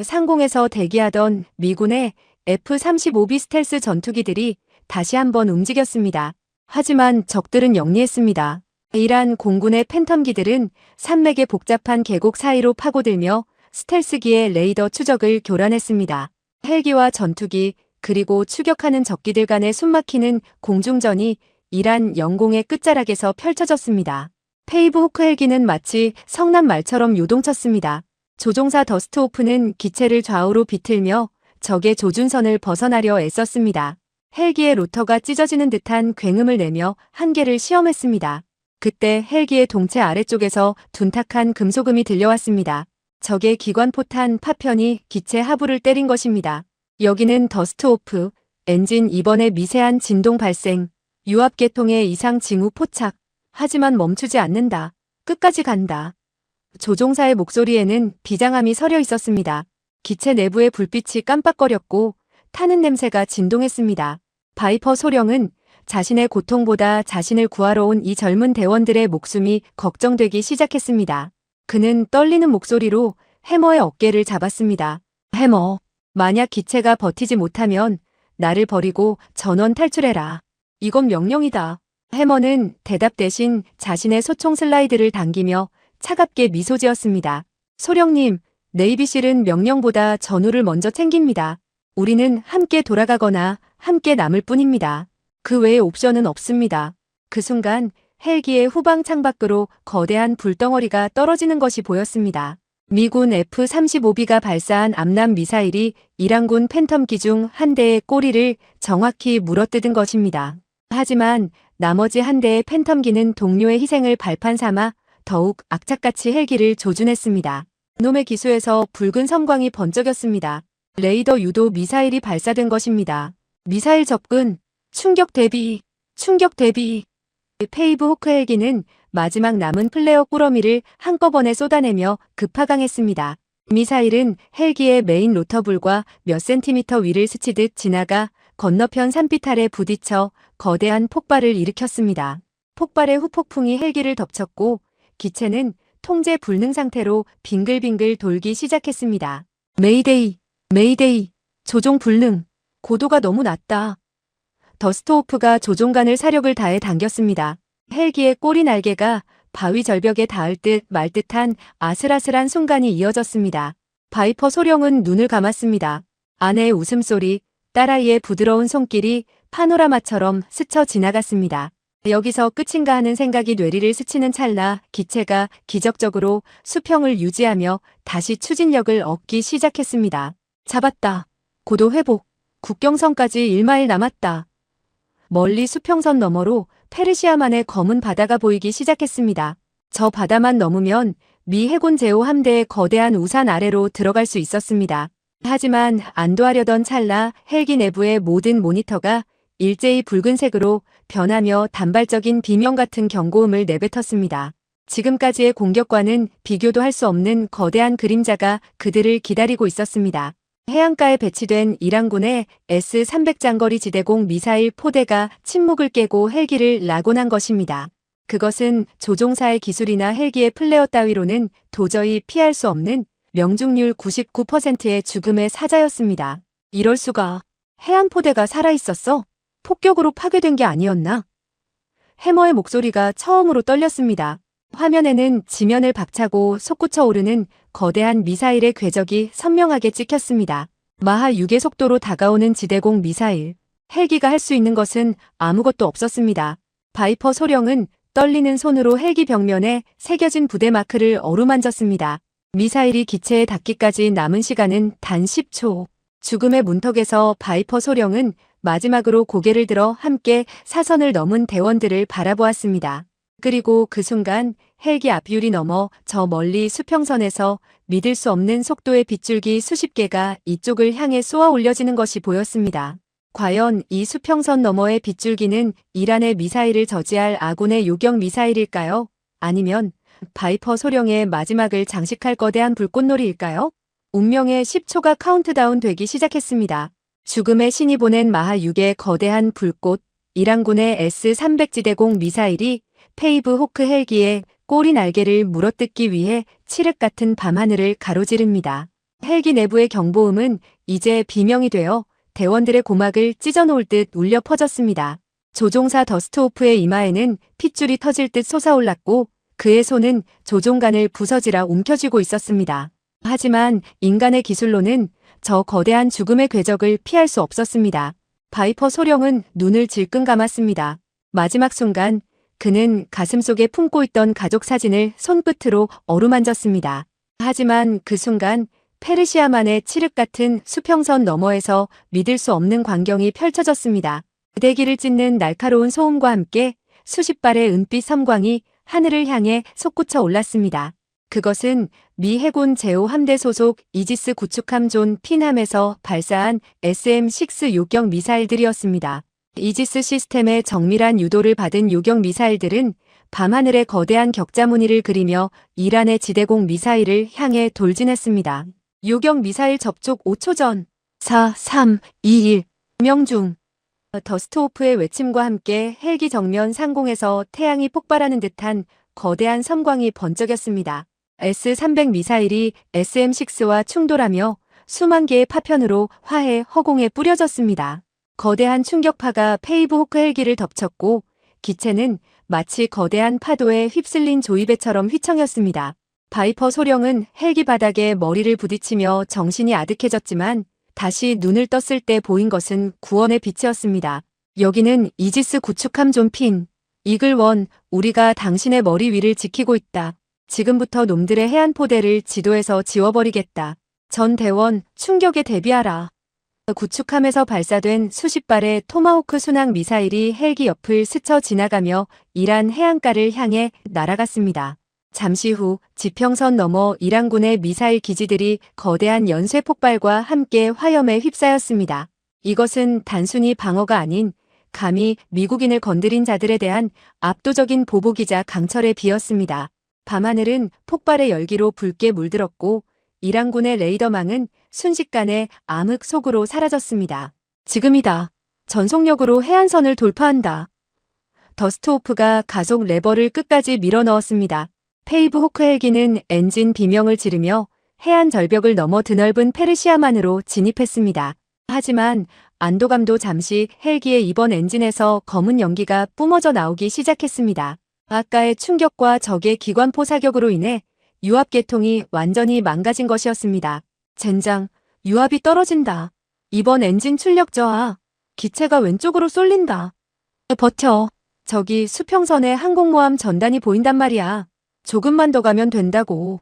상공에서 대기하던 미군의 F-35B 스텔스 전투기들이 다시 한번 움직였습니다. 하지만 적들은 영리했습니다. 이란 공군의 팬텀기들은 산맥의 복잡한 계곡 사이로 파고들며 스텔스기의 레이더 추적을 교란했습니다. 헬기와 전투기 그리고 추격하는 적기들 간의 숨막히는 공중전이 이란 영공의 끝자락에서 펼쳐졌습니다. 페이브 호크 헬기는 마치 성난 말처럼 요동쳤습니다. 조종사 더스트호프는 기체를 좌우로 비틀며 적의 조준선을 벗어나려 애썼습니다. 헬기의 로터가 찢어지는 듯한 굉음을 내며 한계를 시험했습니다. 그때 헬기의 동체 아래쪽에서 둔탁한 금속음이 들려왔습니다. 적의 기관포탄 파편이 기체 하부를 때린 것입니다. 여기는 더스트호프, 엔진 2번의 미세한 진동 발생, 유압계통의 이상 징후 포착. 하지만 멈추지 않는다. 끝까지 간다. 조종사의 목소리에는 비장함이 서려 있었습니다. 기체 내부의 불빛이 깜빡거렸고 타는 냄새가 진동했습니다. 바이퍼 소령은 자신의 고통보다 자신을 구하러 온 이 젊은 대원들의 목숨이 걱정되기 시작했습니다. 그는 떨리는 목소리로 해머의 어깨를 잡았습니다. 해머, 만약 기체가 버티지 못하면 나를 버리고 전원 탈출해라. 이건 명령이다. 해머는 대답 대신 자신의 소총 슬라이드를 당기며 차갑게 미소 지었습니다. 소령님, 네이비실은 명령보다 전우를 먼저 챙깁니다. 우리는 함께 돌아가거나 함께 남을 뿐입니다. 그 외에 옵션은 없습니다. 그 순간 헬기의 후방 창밖으로 거대한 불덩어리가 떨어지는 것이 보였습니다. 미군 F-35B가 발사한 암람 미사일이 이란군 팬텀기 중 한 대의 꼬리를 정확히 물어뜯은 것입니다. 하지만 나머지 한 대의 팬텀기는 동료의 희생을 발판 삼아 더욱 악착같이 헬기를 조준했습니다. 놈의 기수에서 붉은 섬광이 번쩍였습니다. 레이더 유도 미사일이 발사된 것입니다. 미사일 접근, 충격 대비, 충격 대비. 페이브 호크 헬기는 마지막 남은 플레어 꾸러미를 한꺼번에 쏟아내며 급하강했습니다. 미사일은 헬기의 메인 로터불과 몇 센티미터 위를 스치듯 지나가 건너편 산빛 아래 부딪혀 거대한 폭발을 일으켰습니다. 폭발의 후폭풍이 헬기를 덮쳤고 기체는 통제 불능 상태로 빙글빙글 돌기 시작했습니다. 메이데이, 메이데이, 조종 불능, 고도가 너무 낮다. 더스트호프가 조종관을 사력을 다해 당겼습니다. 헬기의 꼬리 날개가 바위 절벽에 닿을 듯 말 듯한 아슬아슬한 순간이 이어졌습니다. 바이퍼 소령은 눈을 감았습니다. 아내의 웃음소리, 딸아이의 부드러운 손길이 파노라마처럼 스쳐 지나갔습니다. 여기서 끝인가 하는 생각이 뇌리를 스치는 찰나 기체가 기적적으로 수평을 유지하며 다시 추진력을 얻기 시작했습니다. 잡았다. 고도 회복. 국경선까지 1마일 남았다. 멀리 수평선 너머로 페르시아만의 검은 바다가 보이기 시작했습니다. 저 바다만 넘으면 미 해군 제호 함대의 거대한 우산 아래로 들어갈 수 있었습니다. 하지만 안도하려던 찰나 헬기 내부의 모든 모니터가 일제히 붉은색으로 변하며 단발적인 비명 같은 경고음을 내뱉었습니다. 지금까지의 공격과는 비교도 할 수 없는 거대한 그림자가 그들을 기다리고 있었습니다. 해안가에 배치된 이란군의 S-300 장거리 지대공 미사일 포대가 침묵을 깨고 헬기를 낙원한 것입니다. 그것은 조종사의 기술이나 헬기의 플레어 따위로는 도저히 피할 수 없는 명중률 99%의 죽음의 사자였습니다. 이럴 수가. 해안포대가 살아있었어? 폭격으로 파괴된 게 아니었나? 해머의 목소리가 처음으로 떨렸습니다. 화면에는 지면을 박차고 솟구쳐 오르는 거대한 미사일의 궤적이 선명하게 찍혔습니다. 마하 6의 속도로 다가오는 지대공 미사일. 헬기가 할 수 있는 것은 아무것도 없었습니다. 바이퍼 소령은 떨리는 손으로 헬기 벽면에 새겨진 부대 마크를 어루만졌습니다. 미사일이 기체에 닿기까지 남은 시간은 단 10초. 죽음의 문턱에서 바이퍼 소령은 마지막으로 고개를 들어 함께 사선을 넘은 대원들을 바라보았습니다. 그리고 그 순간 헬기 앞유리 넘어 저 멀리 수평선에서 믿을 수 없는 속도의 빗줄기 수십 개가 이쪽을 향해 쏘아 올려지는 것이 보였습니다. 과연 이 수평선 너머의 빗줄기는 이란의 미사일을 저지할 아군의 요격 미사일일까요? 아니면 바이퍼 소령의 마지막을 장식할 거대한 불꽃놀이일까요? 운명의 10초가 카운트다운 되기 시작했습니다. 죽음의 신이 보낸 마하 6의 거대한 불꽃, 이란군의 S-300지대공 미사일이 페이브 호크 헬기의 꼬리 날개를 물어뜯기 위해 칠흑 같은 밤하늘을 가로지릅니다. 헬기 내부의 경보음은 이제 비명이 되어 대원들의 고막을 찢어놓을 듯 울려 퍼졌습니다. 조종사 더스트호프의 이마에는 핏줄이 터질 듯 솟아올랐고 그의 손은 조종관을 부서지라 움켜쥐고 있었습니다. 하지만 인간의 기술로는 저 거대한 죽음의 궤적을 피할 수 없었습니다. 바이퍼 소령은 눈을 질끈 감았습니다. 마지막 순간 그는 가슴속에 품고 있던 가족 사진을 손끝으로 어루만졌습니다. 하지만 그 순간 페르시아만의 칠흑 같은 수평선 너머에서 믿을 수 없는 광경이 펼쳐졌습니다. 대기를 찢는 날카로운 소음과 함께 수십 발의 은빛 섬광이 하늘을 향해 솟구쳐 올랐습니다. 그것은 미 해군 제5 함대 소속 이지스 구축함 존 핀함에서 발사한 SM-6 요격 미사일들이었습니다. 이지스 시스템의 정밀한 유도를 받은 요격 미사일들은 밤하늘의 거대한 격자 무늬를 그리며 이란의 지대공 미사일을 향해 돌진했습니다. 요격 미사일 접촉 5초 전 4, 3, 2, 1 명중 더스트호프의 외침과 함께 헬기 정면 상공에서 태양이 폭발하는 듯한 거대한 섬광이 번쩍였습니다. S-300 미사일이 SM-6와 충돌하며 수만 개의 파편으로 화해 허공에 뿌려졌습니다. 거대한 충격파가 페이브 호크 헬기를 덮쳤고 기체는 마치 거대한 파도에 휩쓸린 조이배처럼 휘청였습니다. 바이퍼 소령은 헬기 바닥에 머리를 부딪히며 정신이 아득해졌지만 다시 눈을 떴을 때 보인 것은 구원의 빛이었습니다. 여기는 이지스 구축함 존 핀. 이글1, 우리가 당신의 머리 위를 지키고 있다. 지금부터 놈들의 해안포대를 지도에서 지워버리겠다. 전 대원, 충격에 대비하라. 구축함에서 발사된 수십 발의 토마호크 순항 미사일이 헬기 옆을 스쳐 지나가며 이란 해안가를 향해 날아갔습니다. 잠시 후 지평선 너머 이란군의 미사일 기지들이 거대한 연쇄 폭발과 함께 화염에 휩싸였습니다. 이것은 단순히 방어가 아닌 감히 미국인을 건드린 자들에 대한 압도적인 보복이자 강철의 비였습니다. 밤하늘은 폭발의 열기로 붉게 물들었고 이란군의 레이더망은 순식간에 암흑 속으로 사라졌습니다. 지금이다. 전속력으로 해안선을 돌파한다. 더스트호프가 가속 레버를 끝까지 밀어 넣었습니다. 페이브 호크 헬기는 엔진 비명을 지르며 해안 절벽을 넘어 드넓은 페르시아만으로 진입했습니다. 하지만 안도감도 잠시 헬기의 이번 엔진에서 검은 연기가 뿜어져 나오기 시작했습니다. 아까의 충격과 적의 기관포 사격으로 인해 유압 계통이 완전히 망가진 것이었습니다. 젠장, 유압이 떨어진다. 이번 엔진 출력 저하. 기체가 왼쪽으로 쏠린다. 버텨. 저기 수평선에 항공모함 전단이 보인단 말이야. 조금만 더 가면 된다고.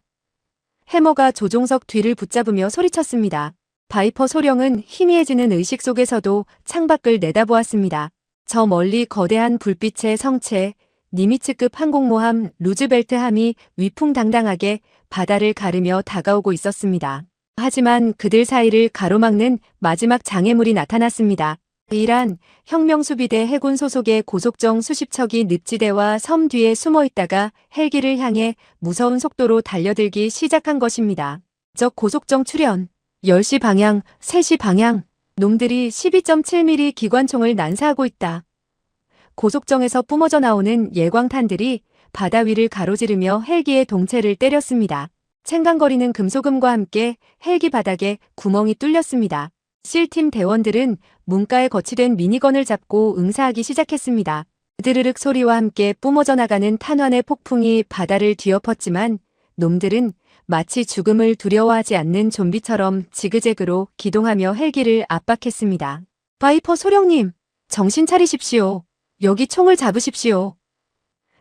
해머가 조종석 뒤를 붙잡으며 소리쳤습니다. 바이퍼 소령은 희미해지는 의식 속에서도 창밖을 내다보았습니다. 저 멀리 거대한 불빛의 성체, 니미츠급 항공모함 루즈벨트함이 위풍당당하게 바다를 가르며 다가오고 있었습니다. 하지만 그들 사이를 가로막는 마지막 장애물이 나타났습니다. 이란 혁명수비대 해군 소속의 고속정 수십 척이 늪지대와 섬 뒤에 숨어 있다가 헬기를 향해 무서운 속도로 달려들기 시작한 것입니다. 적 고속정 출현. 10시 방향, 3시 방향. 놈들이 12.7mm 기관총을 난사하고 있다. 고속정에서 뿜어져 나오는 예광탄들이 바다 위를 가로지르며 헬기의 동체를 때렸습니다. 챙강거리는 금속음과 함께 헬기 바닥에 구멍이 뚫렸습니다. 실팀 대원들은 문가에 거치된 미니건을 잡고 응사하기 시작했습니다. 드르륵 소리와 함께 뿜어져 나가는 탄환의 폭풍이 바다를 뒤엎었지만 놈들은 마치 죽음을 두려워하지 않는 좀비처럼 지그재그로 기동하며 헬기를 압박했습니다. 바이퍼 소령님, 정신 차리십시오. 여기 총을 잡으십시오.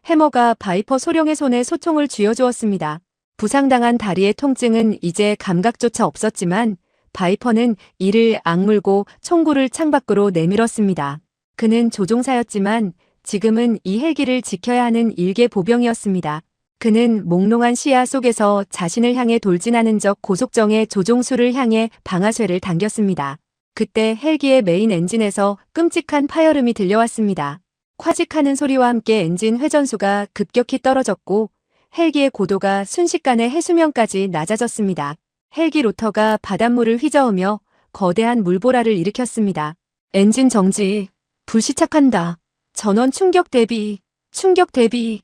해머가 바이퍼 소령의 손에 소총을 쥐어주었습니다. 부상당한 다리의 통증은 이제 감각조차 없었지만 바이퍼는 이를 악물고 총구를 창밖으로 내밀었습니다. 그는 조종사였지만 지금은 이 헬기를 지켜야 하는 일개 보병이었습니다. 그는 몽롱한 시야 속에서 자신을 향해 돌진하는 적 고속정의 조종수를 향해 방아쇠를 당겼습니다. 그때 헬기의 메인 엔진에서 끔찍한 파열음이 들려왔습니다. 콰직하는 소리와 함께 엔진 회전수가 급격히 떨어졌고 헬기의 고도가 순식간에 해수면까지 낮아졌습니다. 헬기 로터가 바닷물을 휘저으며 거대한 물보라를 일으켰습니다. 엔진 정지. 불시착한다. 전원 충격 대비. 충격 대비.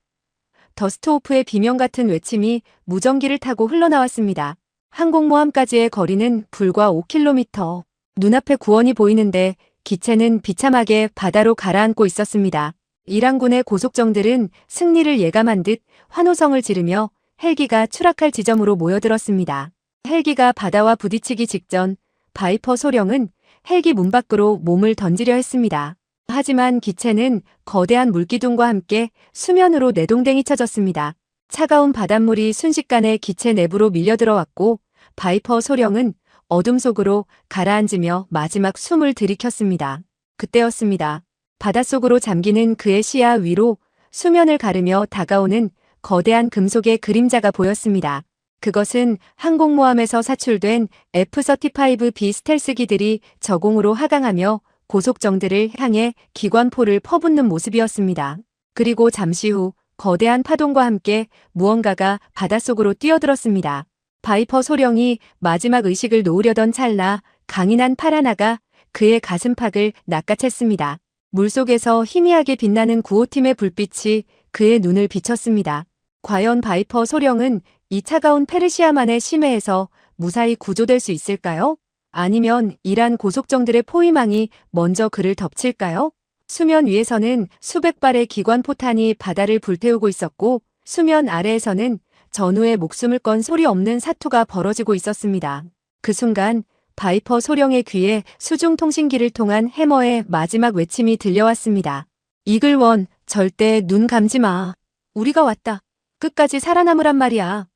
더스트오프의 비명 같은 외침이 무전기를 타고 흘러나왔습니다. 항공모함까지의 거리는 불과 5km. 눈앞에 구원이 보이는데 기체는 비참하게 바다로 가라앉고 있었습니다. 이란군의 고속정들은 승리를 예감한 듯 환호성을 지르며 헬기가 추락할 지점으로 모여들었습니다. 헬기가 바다와 부딪히기 직전 바이퍼 소령은 헬기 문 밖으로 몸을 던지려 했습니다. 하지만 기체는 거대한 물기둥과 함께 수면으로 내동댕이 쳐졌습니다. 차가운 바닷물이 순식간에 기체 내부로 밀려들어왔고 바이퍼 소령은 어둠 속으로 가라앉으며 마지막 숨을 들이켰습니다. 그때였습니다. 바닷속으로 잠기는 그의 시야 위로 수면을 가르며 다가오는 거대한 금속의 그림자가 보였습니다. 그것은 항공모함에서 사출된 F-35B 스텔스기들이 저공으로 하강하며 고속정들을 향해 기관포를 퍼붓는 모습이었습니다. 그리고 잠시 후 거대한 파동과 함께 무언가가 바닷속으로 뛰어들었습니다. 바이퍼 소령이 마지막 의식을 놓으려던 찰나 강인한 팔 하나가 그의 가슴팍을 낚아챘습니다. 물속에서 희미하게 빛나는 구호팀의 불빛이 그의 눈을 비쳤습니다. 과연 바이퍼 소령은 이 차가운 페르시아만의 심해에서 무사히 구조될 수 있을까요? 아니면 이란 고속정들의 포위망이 먼저 그를 덮칠까요? 수면 위에서는 수백 발의 기관 포탄이 바다를 불태우고 있었고 수면 아래에서는 전우의 목숨을 건 소리 없는 사투가 벌어지고 있었습니다. 그 순간 바이퍼 소령의 귀에 수중통신기를 통한 해머의 마지막 외침이 들려왔습니다. 이글원, 절대 눈 감지 마. 우리가 왔다. 끝까지 살아남으란 말이야.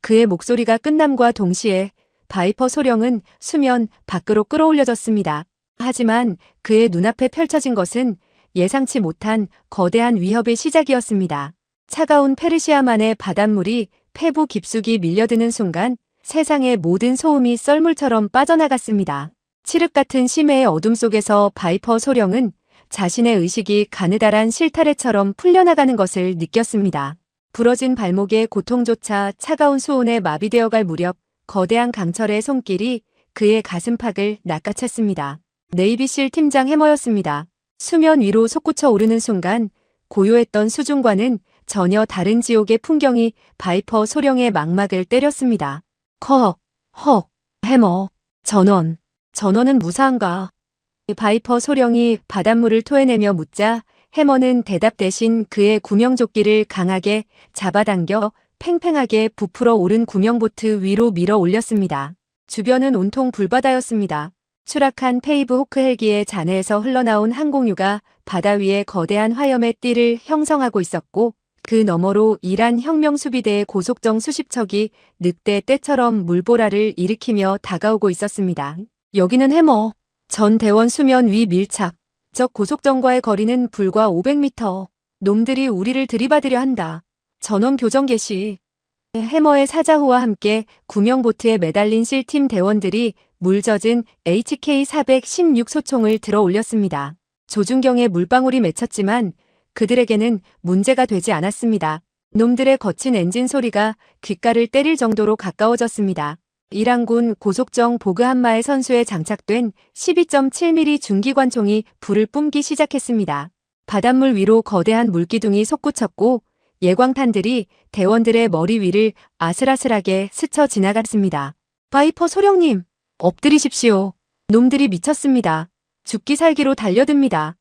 그의 목소리가 끝남과 동시에 바이퍼 소령은 수면 밖으로 끌어올려졌습니다. 하지만 그의 눈앞에 펼쳐진 것은 예상치 못한 거대한 위협의 시작이었습니다. 차가운 페르시아만의 바닷물이 폐부 깊숙이 밀려드는 순간 세상의 모든 소음이 썰물처럼 빠져나갔습니다. 칠흑 같은 심해의 어둠 속에서 바이퍼 소령은 자신의 의식이 가느다란 실타래처럼 풀려나가는 것을 느꼈습니다. 부러진 발목의 고통조차 차가운 수온에 마비되어 갈 무렵 거대한 강철의 손길이 그의 가슴팍을 낚아챘습니다. 네이비실 팀장 해머였습니다. 수면 위로 솟구쳐 오르는 순간 고요했던 수중과는 전혀 다른 지옥의 풍경이 바이퍼 소령의 망막을 때렸습니다. 해머, 전원은 무사한가? 바이퍼 소령이 바닷물을 토해내며 묻자 해머는 대답 대신 그의 구명조끼를 강하게 잡아당겨 팽팽하게 부풀어 오른 구명보트 위로 밀어 올렸습니다. 주변은 온통 불바다였습니다. 추락한 페이브 호크 헬기의 잔해에서 흘러나온 항공유가 바다 위에 거대한 화염의 띠를 형성하고 있었고 그 너머로 이란 혁명수비대의 고속정 수십 척이 늑대 떼처럼 물보라를 일으키며 다가오고 있었습니다. 여기는 해머. 전 대원 수면 위 밀착. 적 고속정과의 거리는 불과 500m. 놈들이 우리를 들이받으려 한다. 전원 교정 개시. 해머의 사자호와 함께 구명보트에 매달린 실팀 대원들이 물 젖은 HK-416 소총을 들어 올렸습니다. 조준경에 물방울이 맺혔지만 그들에게는 문제가 되지 않았습니다. 놈들의 거친 엔진 소리가 귓가를 때릴 정도로 가까워졌습니다. 이란군 고속정 보그 한마의 선수에 장착된 12.7mm 중기관총이 불을 뿜기 시작했습니다. 바닷물 위로 거대한 물기둥이 솟구쳤고 예광탄들이 대원들의 머리 위를 아슬아슬하게 스쳐 지나갔습니다. 바이퍼 소령님, 엎드리십시오. 놈들이 미쳤습니다. 죽기 살기로 달려듭니다.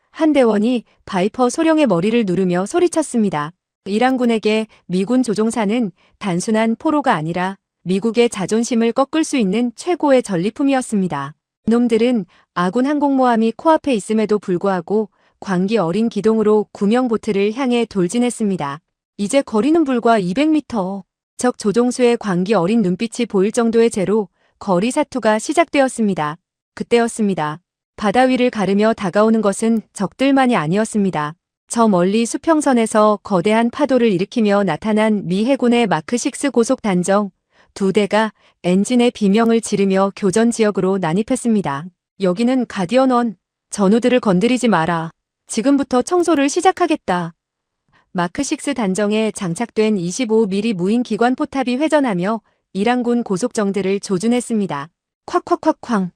한 대원이 바이퍼 소령의 머리를 누르며 소리쳤습니다. 이란군에게 미군 조종사는 단순한 포로가 아니라 미국의 자존심을 꺾을 수 있는 최고의 전리품이었습니다. 놈들은 아군 항공모함이 코앞에 있음에도 불구하고 광기 어린 기동으로 구명보트를 향해 돌진했습니다. 이제 거리는 불과 200m. 적 조종수의 광기 어린 눈빛이 보일 정도의 재로 거리 사투가 시작되었습니다. 그때였습니다. 바다 위를 가르며 다가오는 것은 적들만이 아니었습니다. 저 멀리 수평선에서 거대한 파도를 일으키며 나타난 미 해군의 마크6 고속 단정 두 대가 엔진의 비명을 지르며 교전 지역으로 난입했습니다. 여기는 가디언 1. 전우들을 건드리지 마라. 지금부터 청소를 시작하겠다. 마크6 단정에 장착된 25mm 무인 기관 포탑이 회전하며 이란군 고속정들을 조준했습니다. 콱콱콱쾅.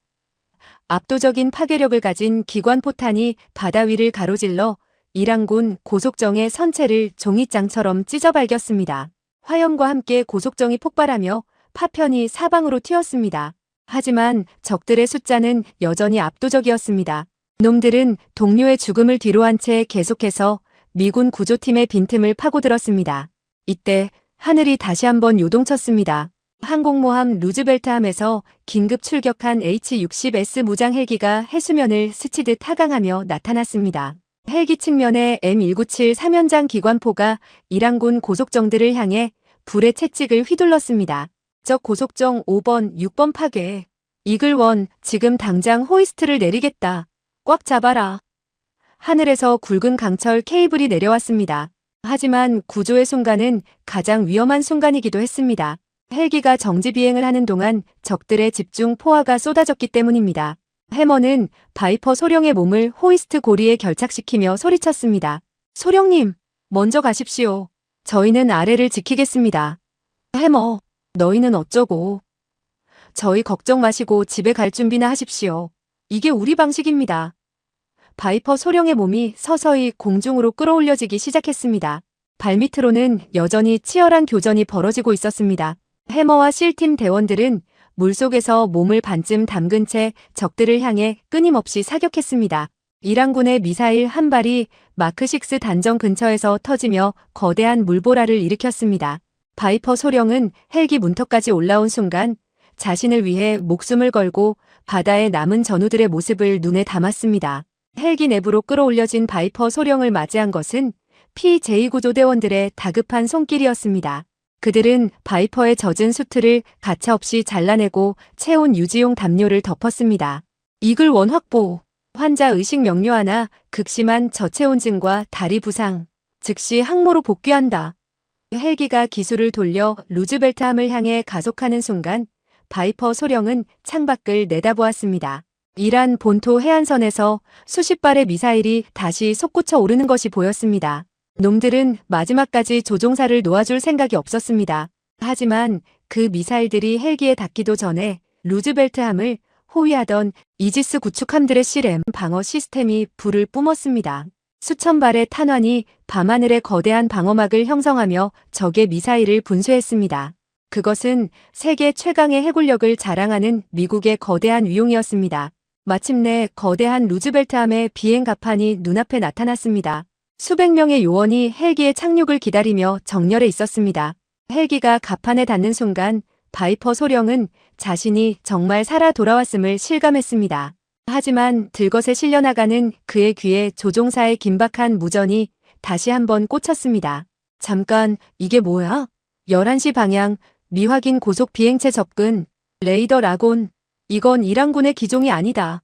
압도적인 파괴력을 가진 기관 포탄이 바다 위를 가로질러 이란군 고속정의 선체를 종잇장처럼 찢어발겼습니다. 화염과 함께 고속정이 폭발하며 파편이 사방으로 튀었습니다. 하지만 적들의 숫자는 여전히 압도적이었습니다. 놈들은 동료의 죽음을 뒤로한 채 계속해서 미군 구조팀의 빈틈을 파고들었습니다. 이때 하늘이 다시 한번 요동쳤습니다. 항공모함 루즈벨트함에서 긴급 출격한 H-60S 무장 헬기가 해수면을 스치듯 하강하며 나타났습니다. 헬기 측면에 M197 3연장 기관포가 이란군 고속정들을 향해 불의 채찍을 휘둘렀습니다. 적 고속정 5번, 6번 파괴. 이글원, 지금 당장 호이스트를 내리겠다. 꽉 잡아라. 하늘에서 굵은 강철 케이블이 내려왔습니다. 하지만 구조의 순간은 가장 위험한 순간이기도 했습니다. 헬기가 정지 비행을 하는 동안 적들의 집중 포화가 쏟아졌기 때문입니다. 해머는 바이퍼 소령의 몸을 호이스트 고리에 결착시키며 소리쳤습니다. 소령님, 먼저 가십시오. 저희는 아래를 지키겠습니다. 해머, 너희는 어쩌고. 저희 걱정 마시고 집에 갈 준비나 하십시오. 이게 우리 방식입니다. 바이퍼 소령의 몸이 서서히 공중으로 끌어올려지기 시작했습니다. 발밑으로는 여전히 치열한 교전이 벌어지고 있었습니다. 해머와 실팀 대원들은 물속에서 몸을 반쯤 담근 채 적들을 향해 끊임없이 사격했습니다. 이란군의 미사일 한 발이 마크6 단정 근처에서 터지며 거대한 물보라를 일으켰습니다. 바이퍼 소령은 헬기 문턱까지 올라온 순간 자신을 위해 목숨을 걸고 바다에 남은 전우들의 모습을 눈에 담았습니다. 헬기 내부로 끌어올려진 바이퍼 소령을 맞이한 것은 PJ 구조대원들의 다급한 손길이었습니다. 그들은 바이퍼의 젖은 수트를 가차없이 잘라내고 체온 유지용 담요를 덮었습니다. 이글원 확보. 환자 의식 명료 하나, 극심한 저체온증과 다리 부상. 즉시 항모로 복귀한다. 헬기가 기술을 돌려 루즈벨트함을 향해 가속하는 순간 바이퍼 소령은 창밖을 내다보았습니다. 이란 본토 해안선에서 수십 발의 미사일이 다시 솟구쳐 오르는 것이 보였습니다. 놈들은 마지막까지 조종사를 놓아줄 생각이 없었습니다. 하지만 그 미사일들이 헬기에 닿기도 전에 루즈벨트함을 호위하던 이지스 구축함들의 실엠 방어 시스템이 불을 뿜었습니다. 수천 발의 탄환이 밤하늘의 거대한 방어막을 형성하며 적의 미사일을 분쇄했습니다. 그것은 세계 최강의 해군력을 자랑하는 미국의 거대한 위용이었습니다. 마침내 거대한 루즈벨트함의 비행 갑판이 눈앞에 나타났습니다. 수백 명의 요원이 헬기의 착륙을 기다리며 정렬해 있었습니다. 헬기가 갑판에 닿는 순간 바이퍼 소령은 자신이 정말 살아 돌아왔음을 실감했습니다. 하지만 들것에 실려나가는 그의 귀에 조종사의 긴박한 무전이 다시 한번 꽂혔습니다. 잠깐, 이게 뭐야? 11시 방향, 미확인 고속 비행체 접근, 레이더 라곤. 이건 이란군의 기종이 아니다.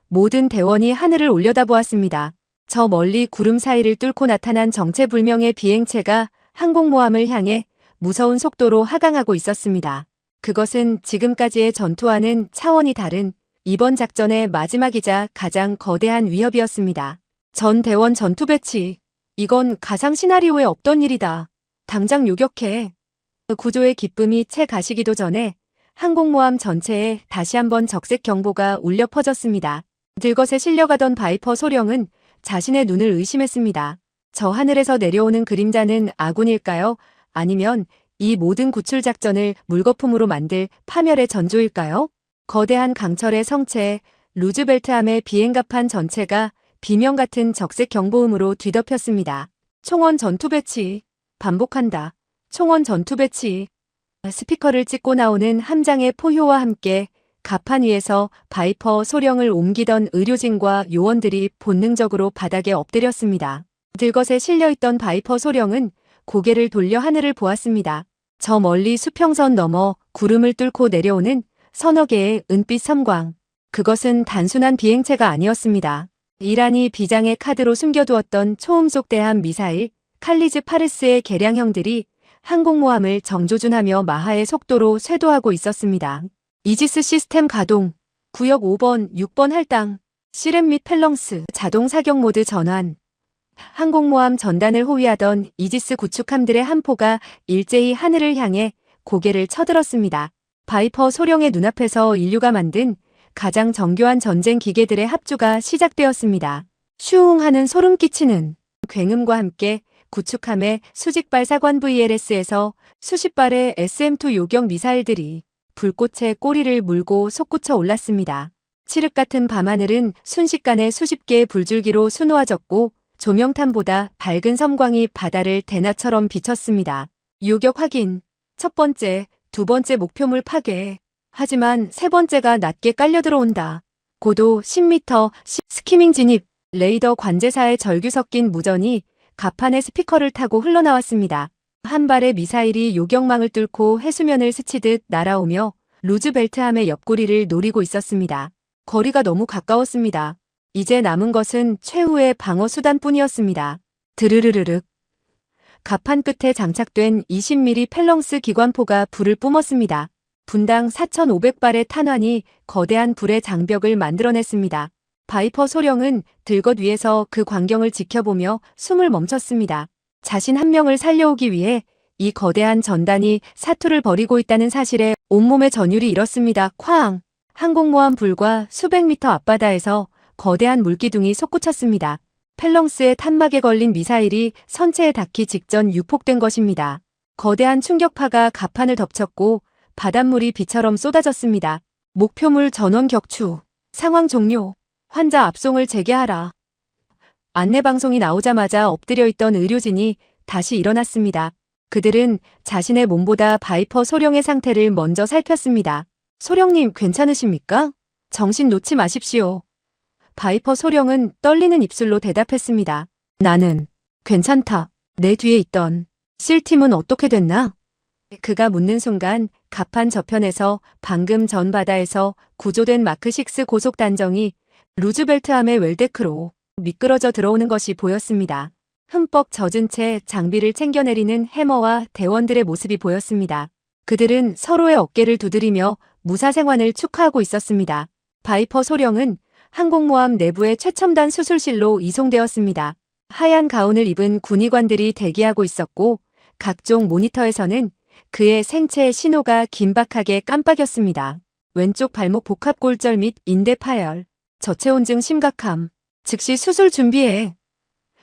모든 대원이 하늘을 올려다보았습니다. 저 멀리 구름 사이를 뚫고 나타난 정체불명의 비행체가 항공모함을 향해 무서운 속도로 하강하고 있었습니다. 그것은 지금까지의 전투와는 차원이 다른 이번 작전의 마지막이자 가장 거대한 위협이었습니다. 전 대원 전투 배치. 이건 가상 시나리오에 없던 일이다. 당장 요격해. 구조의 기쁨이 채 가시기도 전에 항공모함 전체에 다시 한번 적색 경보가 울려 퍼졌습니다. 들것에 실려가던 바이퍼 소령은 자신의 눈을 의심했습니다. 저 하늘에서 내려오는 그림자는 아군일까요? 아니면 이 모든 구출 작전을 물거품으로 만들 파멸의 전조일까요? 거대한 강철의 성체, 루즈벨트함의 비행갑판 전체가 비명 같은 적색 경보음으로 뒤덮였습니다. 총원 전투 배치. 반복한다. 총원 전투 배치. 스피커를 찍고 나오는 함장의 포효와 함께 갑판 위에서 바이퍼 소령을 옮기던 의료진과 요원들이 본능적으로 바닥에 엎드렸습니다. 들것에 실려있던 바이퍼 소령은 고개를 돌려 하늘을 보았습니다. 저 멀리 수평선 너머 구름을 뚫고 내려오는 서너 개의 은빛 섬광. 그것은 단순한 비행체가 아니었습니다. 이란이 비장의 카드로 숨겨두었던 초음속 대함 미사일 칼리즈 파르스의 개량형들이 항공모함을 정조준하며 마하의 속도로 쇄도하고 있었습니다. 이지스 시스템 가동. 구역 5번, 6번 할당. 시렘 및 펠렁스 자동 사격 모드 전환. 항공모함 전단을 호위하던 이지스 구축함들의 한 포가 일제히 하늘을 향해 고개를 쳐들었습니다. 바이퍼 소령의 눈앞에서 인류가 만든 가장 정교한 전쟁 기계들의 합주가 시작되었습니다. 슈웅 하는 소름 끼치는 굉음과 함께 구축함의 수직발 사관 VLS에서 수십 발의 SM-2 요격 미사일들이 불꽃의 꼬리를 물고 솟구쳐 올랐습니다. 칠흑 같은 밤하늘은 순식간에 수십 개의 불줄기로 수놓아졌고 조명탄보다 밝은 섬광이 바다를 대낮처럼 비쳤습니다. 요격 확인. 첫 번째, 두 번째 목표물 파괴. 하지만 세 번째가 낮게 깔려 들어온다. 고도 10m, 스키밍 진입. 레이더 관제사에 절규 섞인 무전이 갑판의 스피커를 타고 흘러나왔습니다. 한 발의 미사일이 요격망을 뚫고 해수면을 스치듯 날아오며 루즈벨트함의 옆구리를 노리고 있었습니다. 거리가 너무 가까웠습니다. 이제 남은 것은 최후의 방어 수단뿐이었습니다. 드르르르륵. 갑판 끝에 장착된 20mm 펠렁스 기관포가 불을 뿜었습니다. 분당 4,500발의 탄환이 거대한 불의 장벽을 만들어냈습니다. 바이퍼 소령은 들것 위에서 그 광경을 지켜보며 숨을 멈췄습니다. 자신 한 명을 살려오기 위해 이 거대한 전단이 사투를 벌이고 있다는 사실에 온몸의 전율이 일었습니다. 쾅! 항공모함 불과 수백 미터 앞바다에서 거대한 물기둥이 솟구쳤습니다. 펠렁스의 탄막에 걸린 미사일이 선체에 닿기 직전 유폭된 것입니다. 거대한 충격파가 갑판을 덮쳤고 바닷물이 비처럼 쏟아졌습니다. 목표물 전원 격추. 상황 종료. 환자 압송을 재개하라. 안내방송이 나오자마자 엎드려 있던 의료진이 다시 일어났습니다. 그들은 자신의 몸보다 바이퍼 소령의 상태를 먼저 살폈습니다. 소령님 괜찮으십니까? 정신 놓지 마십시오. 바이퍼 소령은 떨리는 입술로 대답했습니다. 나는 괜찮다. 내 뒤에 있던 실팀은 어떻게 됐나? 그가 묻는 순간 갑판 저편에서 방금 전 바다에서 구조된 마크6 고속 단정이 루즈벨트함의 웰데크로 미끄러져 들어오는 것이 보였습니다. 흠뻑 젖은 채 장비를 챙겨내리는 해머와 대원들의 모습이 보였습니다. 그들은 서로의 어깨를 두드리며 무사생환을 축하하고 있었습니다. 바이퍼 소령은 항공모함 내부의 최첨단 수술실로 이송되었습니다. 하얀 가운을 입은 군의관들이 대기하고 있었고 각종 모니터에서는 그의 생체 신호가 긴박하게 깜빡였습니다. 왼쪽 발목 복합골절 및 인대 파열, 저체온증 심각함, 즉시 수술 준비해.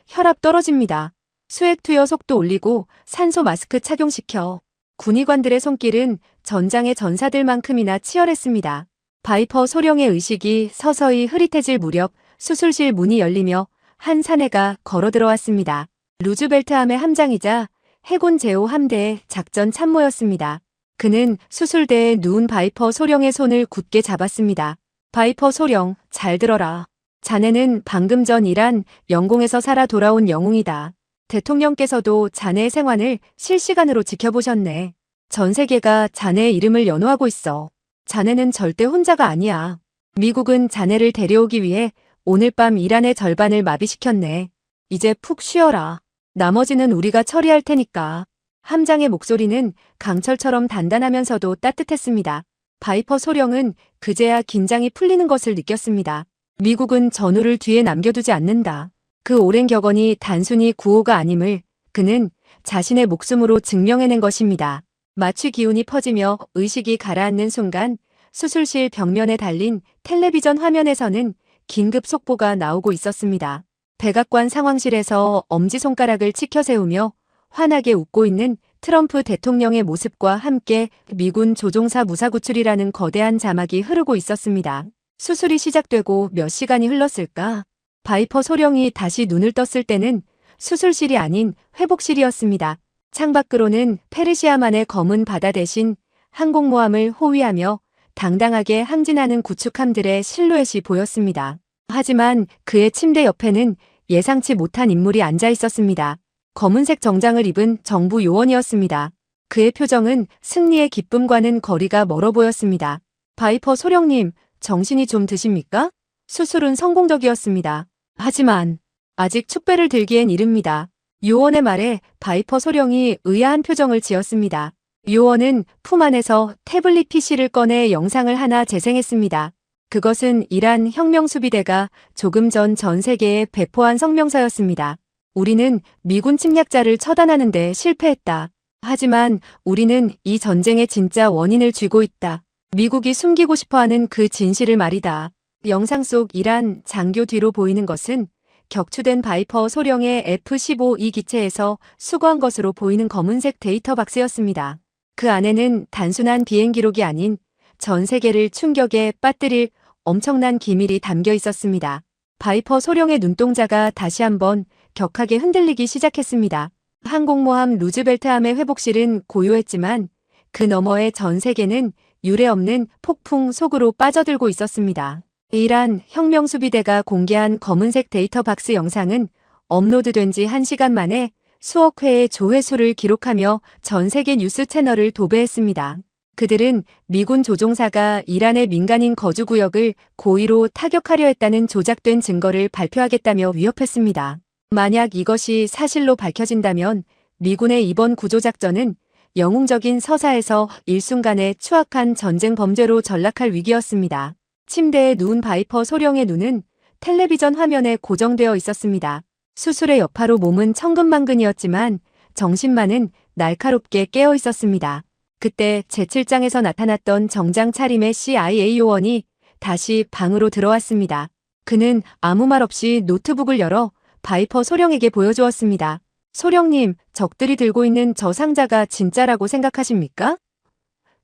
혈압 떨어집니다. 수액 투여 속도 올리고 산소 마스크 착용시켜. 군의관들의 손길은 전장의 전사들만큼이나 치열했습니다. 바이퍼 소령의 의식이 서서히 흐릿해질 무렵 수술실 문이 열리며 한 사내가 걸어 들어왔습니다. 루즈벨트함의 함장이자 해군 제호 함대의 작전 참모였습니다. 그는 수술대에 누운 바이퍼 소령의 손을 굳게 잡았습니다. 바이퍼 소령, 잘 들어라. 자네는 방금 전 일한 영공에서 살아 돌아온 영웅이다. 대통령께서도 자네의 생환을 실시간으로 지켜보셨네. 전 세계가 자네의 이름을 연호하고 있어. 자네는 절대 혼자가 아니야. 미국은 자네를 데려오기 위해 오늘 밤 이란의 절반을 마비시켰네. 이제 푹 쉬어라. 나머지는 우리가 처리할 테니까. 함장의 목소리는 강철처럼 단단하면서도 따뜻했습니다. 바이퍼 소령은 그제야 긴장이 풀리는 것을 느꼈습니다. 미국은 전우를 뒤에 남겨두지 않는다. 그 오랜 격언이 단순히 구호가 아님을 그는 자신의 목숨으로 증명해낸 것입니다. 마취 기운이 퍼지며 의식이 가라앉는 순간 수술실 벽면에 달린 텔레비전 화면에서는 긴급 속보가 나오고 있었습니다. 백악관 상황실에서 엄지손가락을 치켜 세우며 환하게 웃고 있는 트럼프 대통령의 모습과 함께 미군 조종사 무사구출이라는 거대한 자막이 흐르고 있었습니다. 수술이 시작되고 몇 시간이 흘렀을까? 바이퍼 소령이 다시 눈을 떴을 때는 수술실이 아닌 회복실이었습니다. 창밖으로는 페르시아만의 검은 바다 대신 항공모함을 호위하며 당당하게 항진하는 구축함들의 실루엣이 보였습니다. 하지만 그의 침대 옆에는 예상치 못한 인물이 앉아 있었습니다. 검은색 정장을 입은 정부 요원이었습니다. 그의 표정은 승리의 기쁨과는 거리가 멀어 보였습니다. 바이퍼 소령님, 정신이 좀 드십니까? 수술은 성공적이었습니다. 하지만 아직 축배를 들기엔 이릅니다. 요원의 말에 바이퍼 소령이 의아한 표정을 지었습니다. 요원은 품 안에서 태블릿 PC를 꺼내 영상을 하나 재생했습니다. 그것은 이란 혁명수비대가 조금 전 세계에 배포한 성명서였습니다. 우리는 미군 침략자를 처단하는 데 실패했다. 하지만 우리는 이 전쟁의 진짜 원인을 쥐고 있다. 미국이 숨기고 싶어하는 그 진실을 말이다. 영상 속 이란 장교 뒤로 보이는 것은 격추된 바이퍼 소령의 F-15E 기체에서 수거한 것으로 보이는 검은색 데이터 박스였습니다. 그 안에는 단순한 비행 기록이 아닌 전 세계를 충격에 빠뜨릴 엄청난 기밀이 담겨 있었습니다. 바이퍼 소령의 눈동자가 다시 한번 격하게 흔들리기 시작했습니다. 항공모함 루즈벨트함의 회복실은 고요했지만 그 너머의 전 세계는 유례없는 폭풍 속으로 빠져들고 있었습니다. 이란 혁명수비대가 공개한 검은색 데이터 박스 영상은 업로드된 지 1시간 만에 수억 회의 조회수를 기록하며 전 세계 뉴스 채널을 도배했습니다. 그들은 미군 조종사가 이란의 민간인 거주구역을 고의로 타격하려 했다는 조작된 증거를 발표하겠다며 위협했습니다. 만약 이것이 사실로 밝혀진다면 미군의 이번 구조작전은 영웅적인 서사에서 일순간에 추악한 전쟁 범죄로 전락할 위기였습니다. 침대에 누운 바이퍼 소령의 눈은 텔레비전 화면에 고정되어 있었습니다. 수술의 여파로 몸은 천근만근이었지만 정신만은 날카롭게 깨어 있었습니다. 그때 제7장에서 나타났던 정장 차림의 CIA 요원이 다시 방으로 들어왔습니다. 그는 아무 말 없이 노트북을 열어 바이퍼 소령에게 보여주었습니다. 소령님, 적들이 들고 있는 저 상자가 진짜라고 생각하십니까?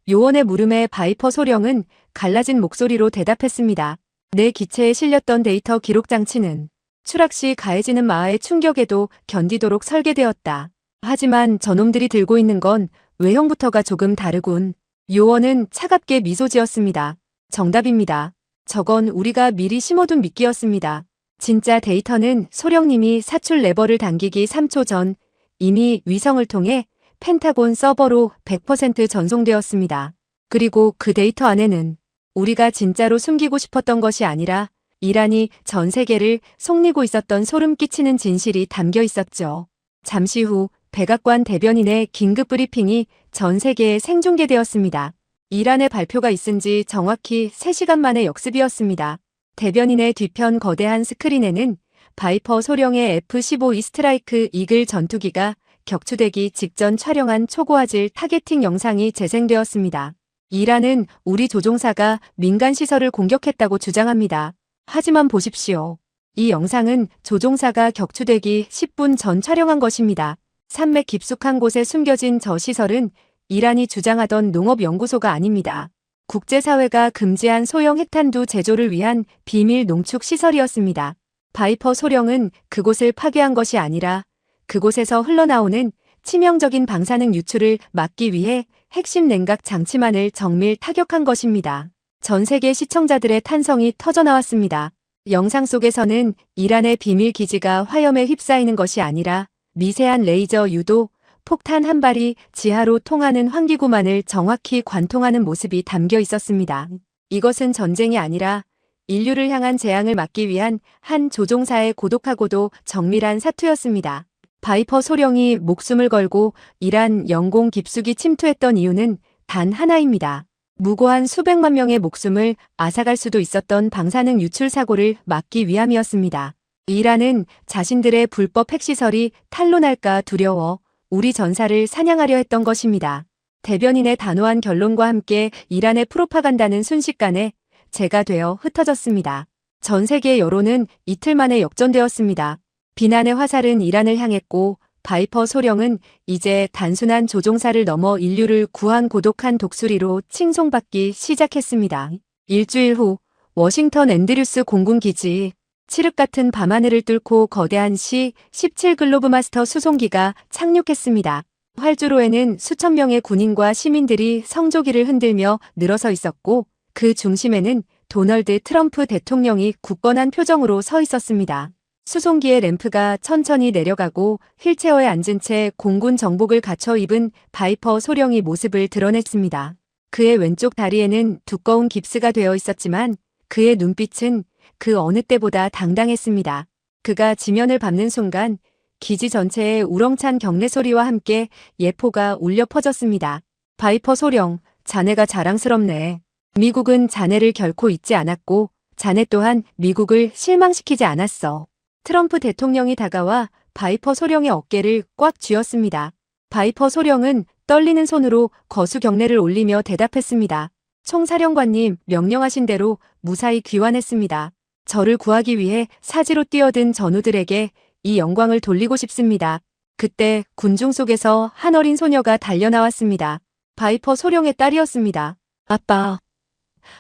요원의 물음에 바이퍼 소령은 갈라진 목소리로 대답했습니다. 내 기체에 실렸던 데이터 기록 장치는 추락 시 가해지는 마하의 충격에도 견디도록 설계되었다. 하지만 저놈들이 들고 있는 건 외형부터가 조금 다르군. 요원은 차갑게 미소 지었습니다. 정답입니다. 저건 우리가 미리 심어둔 미끼였습니다. 진짜 데이터는 소령님이 사출 레버를 당기기 3초 전 이미 위성을 통해 펜타곤 서버로 100% 전송되었습니다. 그리고 그 데이터 안에는 우리가 진짜로 숨기고 싶었던 것이 아니라 이란이 전 세계를 속리고 있었던 소름 끼치는 진실이 담겨 있었죠. 잠시 후 백악관 대변인의 긴급 브리핑이 전 세계에 생중계되었습니다. 이란의 발표가 있은 지 정확히 3시간 만의 역습이었습니다. 대변인의 뒤편 거대한 스크린에는 바이퍼 소령의 F-15E 스트라이크 이글 전투기가 격추되기 직전 촬영한 초고화질 타겟팅 영상이 재생되었습니다. 이란은 우리 조종사가 민간 시설을 공격했다고 주장합니다. 하지만 보십시오. 이 영상은 조종사가 격추되기 10분 전 촬영한 것입니다. 산맥 깊숙한 곳에 숨겨진 저 시설은 이란이 주장하던 농업연구소가 아닙니다. 국제사회가 금지한 소형 핵탄두 제조를 위한 비밀 농축 시설이었습니다. 바이퍼 소령은 그곳을 파괴한 것이 아니라 그곳에서 흘러나오는 치명적인 방사능 유출을 막기 위해 핵심 냉각 장치만을 정밀 타격한 것입니다. 전 세계 시청자들의 탄성이 터져나왔습니다. 영상 속에서는 이란의 비밀 기지가 화염에 휩싸이는 것이 아니라 미세한 레이저 유도, 폭탄 한 발이 지하로 통하는 환기구만을 정확히 관통하는 모습이 담겨 있었습니다. 이것은 전쟁이 아니라 인류를 향한 재앙을 막기 위한 한 조종사의 고독하고도 정밀한 사투였습니다. 바이퍼 소령이 목숨을 걸고 이란 영공 깊숙이 침투했던 이유는 단 하나입니다. 무고한 수백만 명의 목숨을 앗아갈 수도 있었던 방사능 유출 사고를 막기 위함이었습니다. 이란은 자신들의 불법 핵시설이 탄로날까 두려워 우리 전사를 사냥하려 했던 것입니다. 대변인의 단호한 결론과 함께 이란의 프로파간다는 순식간에 재가 되어 흩어졌습니다. 전 세계 여론은 이틀 만에 역전되었습니다. 비난의 화살은 이란을 향했고 바이퍼 소령은 이제 단순한 조종사를 넘어 인류를 구한 고독한 독수리로 칭송받기 시작했습니다. 일주일 후 워싱턴 앤드류스 공군기지 칠흑 같은 밤하늘을 뚫고 거대한 C-17 글로브마스터 수송기가 착륙했습니다. 활주로에는 수천 명의 군인과 시민들이 성조기를 흔들며 늘어서 있었고 그 중심에는 도널드 트럼프 대통령이 굳건한 표정으로 서 있었습니다. 수송기의 램프가 천천히 내려가고 휠체어에 앉은 채 공군 정복을 갖춰 입은 바이퍼 소령이 모습을 드러냈습니다. 그의 왼쪽 다리에는 두꺼운 깁스가 되어 있었지만 그의 눈빛은 그 어느 때보다 당당했습니다. 그가 지면을 밟는 순간 기지 전체에 우렁찬 경례 소리와 함께 예포가 울려 퍼졌습니다. 바이퍼 소령, 자네가 자랑스럽네. 미국은 자네를 결코 잊지 않았고 자네 또한 미국을 실망시키지 않았어. 트럼프 대통령이 다가와 바이퍼 소령의 어깨를 꽉 쥐었습니다. 바이퍼 소령은 떨리는 손으로 거수 경례를 올리며 대답했습니다. 총사령관님, 명령하신 대로 무사히 귀환했습니다. 저를 구하기 위해 사지로 뛰어든 전우들에게 이 영광을 돌리고 싶습니다. 그때 군중 속에서 한 어린 소녀가 달려나왔습니다. 바이퍼 소령의 딸이었습니다. 아빠.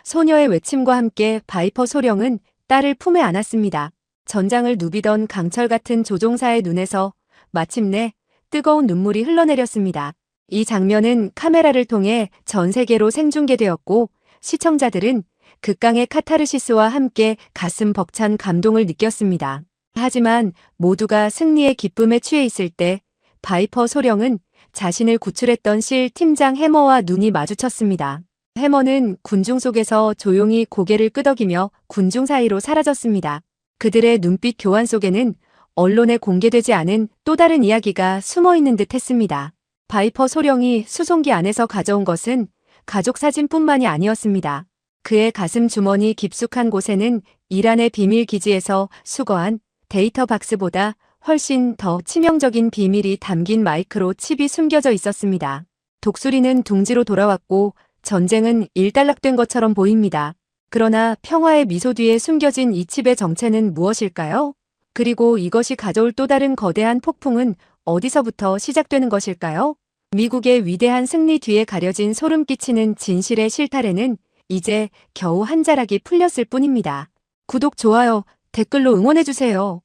소녀의 외침과 함께 바이퍼 소령은 딸을 품에 안았습니다. 전장을 누비던 강철 같은 조종사의 눈에서 마침내 뜨거운 눈물이 흘러내렸습니다. 이 장면은 카메라를 통해 전 세계로 생중계되었고 시청자들은 극강의 카타르시스와 함께 가슴 벅찬 감동을 느꼈습니다. 하지만 모두가 승리의 기쁨에 취해 있을 때 바이퍼 소령은 자신을 구출했던 실 팀장 해머와 눈이 마주쳤습니다. 해머는 군중 속에서 조용히 고개를 끄덕이며 군중 사이로 사라졌습니다. 그들의 눈빛 교환 속에는 언론에 공개되지 않은 또 다른 이야기가 숨어 있는 듯 했습니다. 바이퍼 소령이 수송기 안에서 가져온 것은 가족 사진뿐만이 아니었습니다. 그의 가슴 주머니 깊숙한 곳에는 이란의 비밀 기지에서 수거한 데이터 박스보다 훨씬 더 치명적인 비밀이 담긴 마이크로 칩이 숨겨져 있었습니다. 독수리는 둥지로 돌아왔고 전쟁은 일단락된 것처럼 보입니다. 그러나 평화의 미소 뒤에 숨겨진 이 칩의 정체는 무엇일까요? 그리고 이것이 가져올 또 다른 거대한 폭풍은 어디서부터 시작되는 것일까요? 미국의 위대한 승리 뒤에 가려진 소름 끼치는 진실의 실타래는 이제 겨우 한 자락이 풀렸을 뿐입니다. 구독, 좋아요, 댓글로 응원해주세요.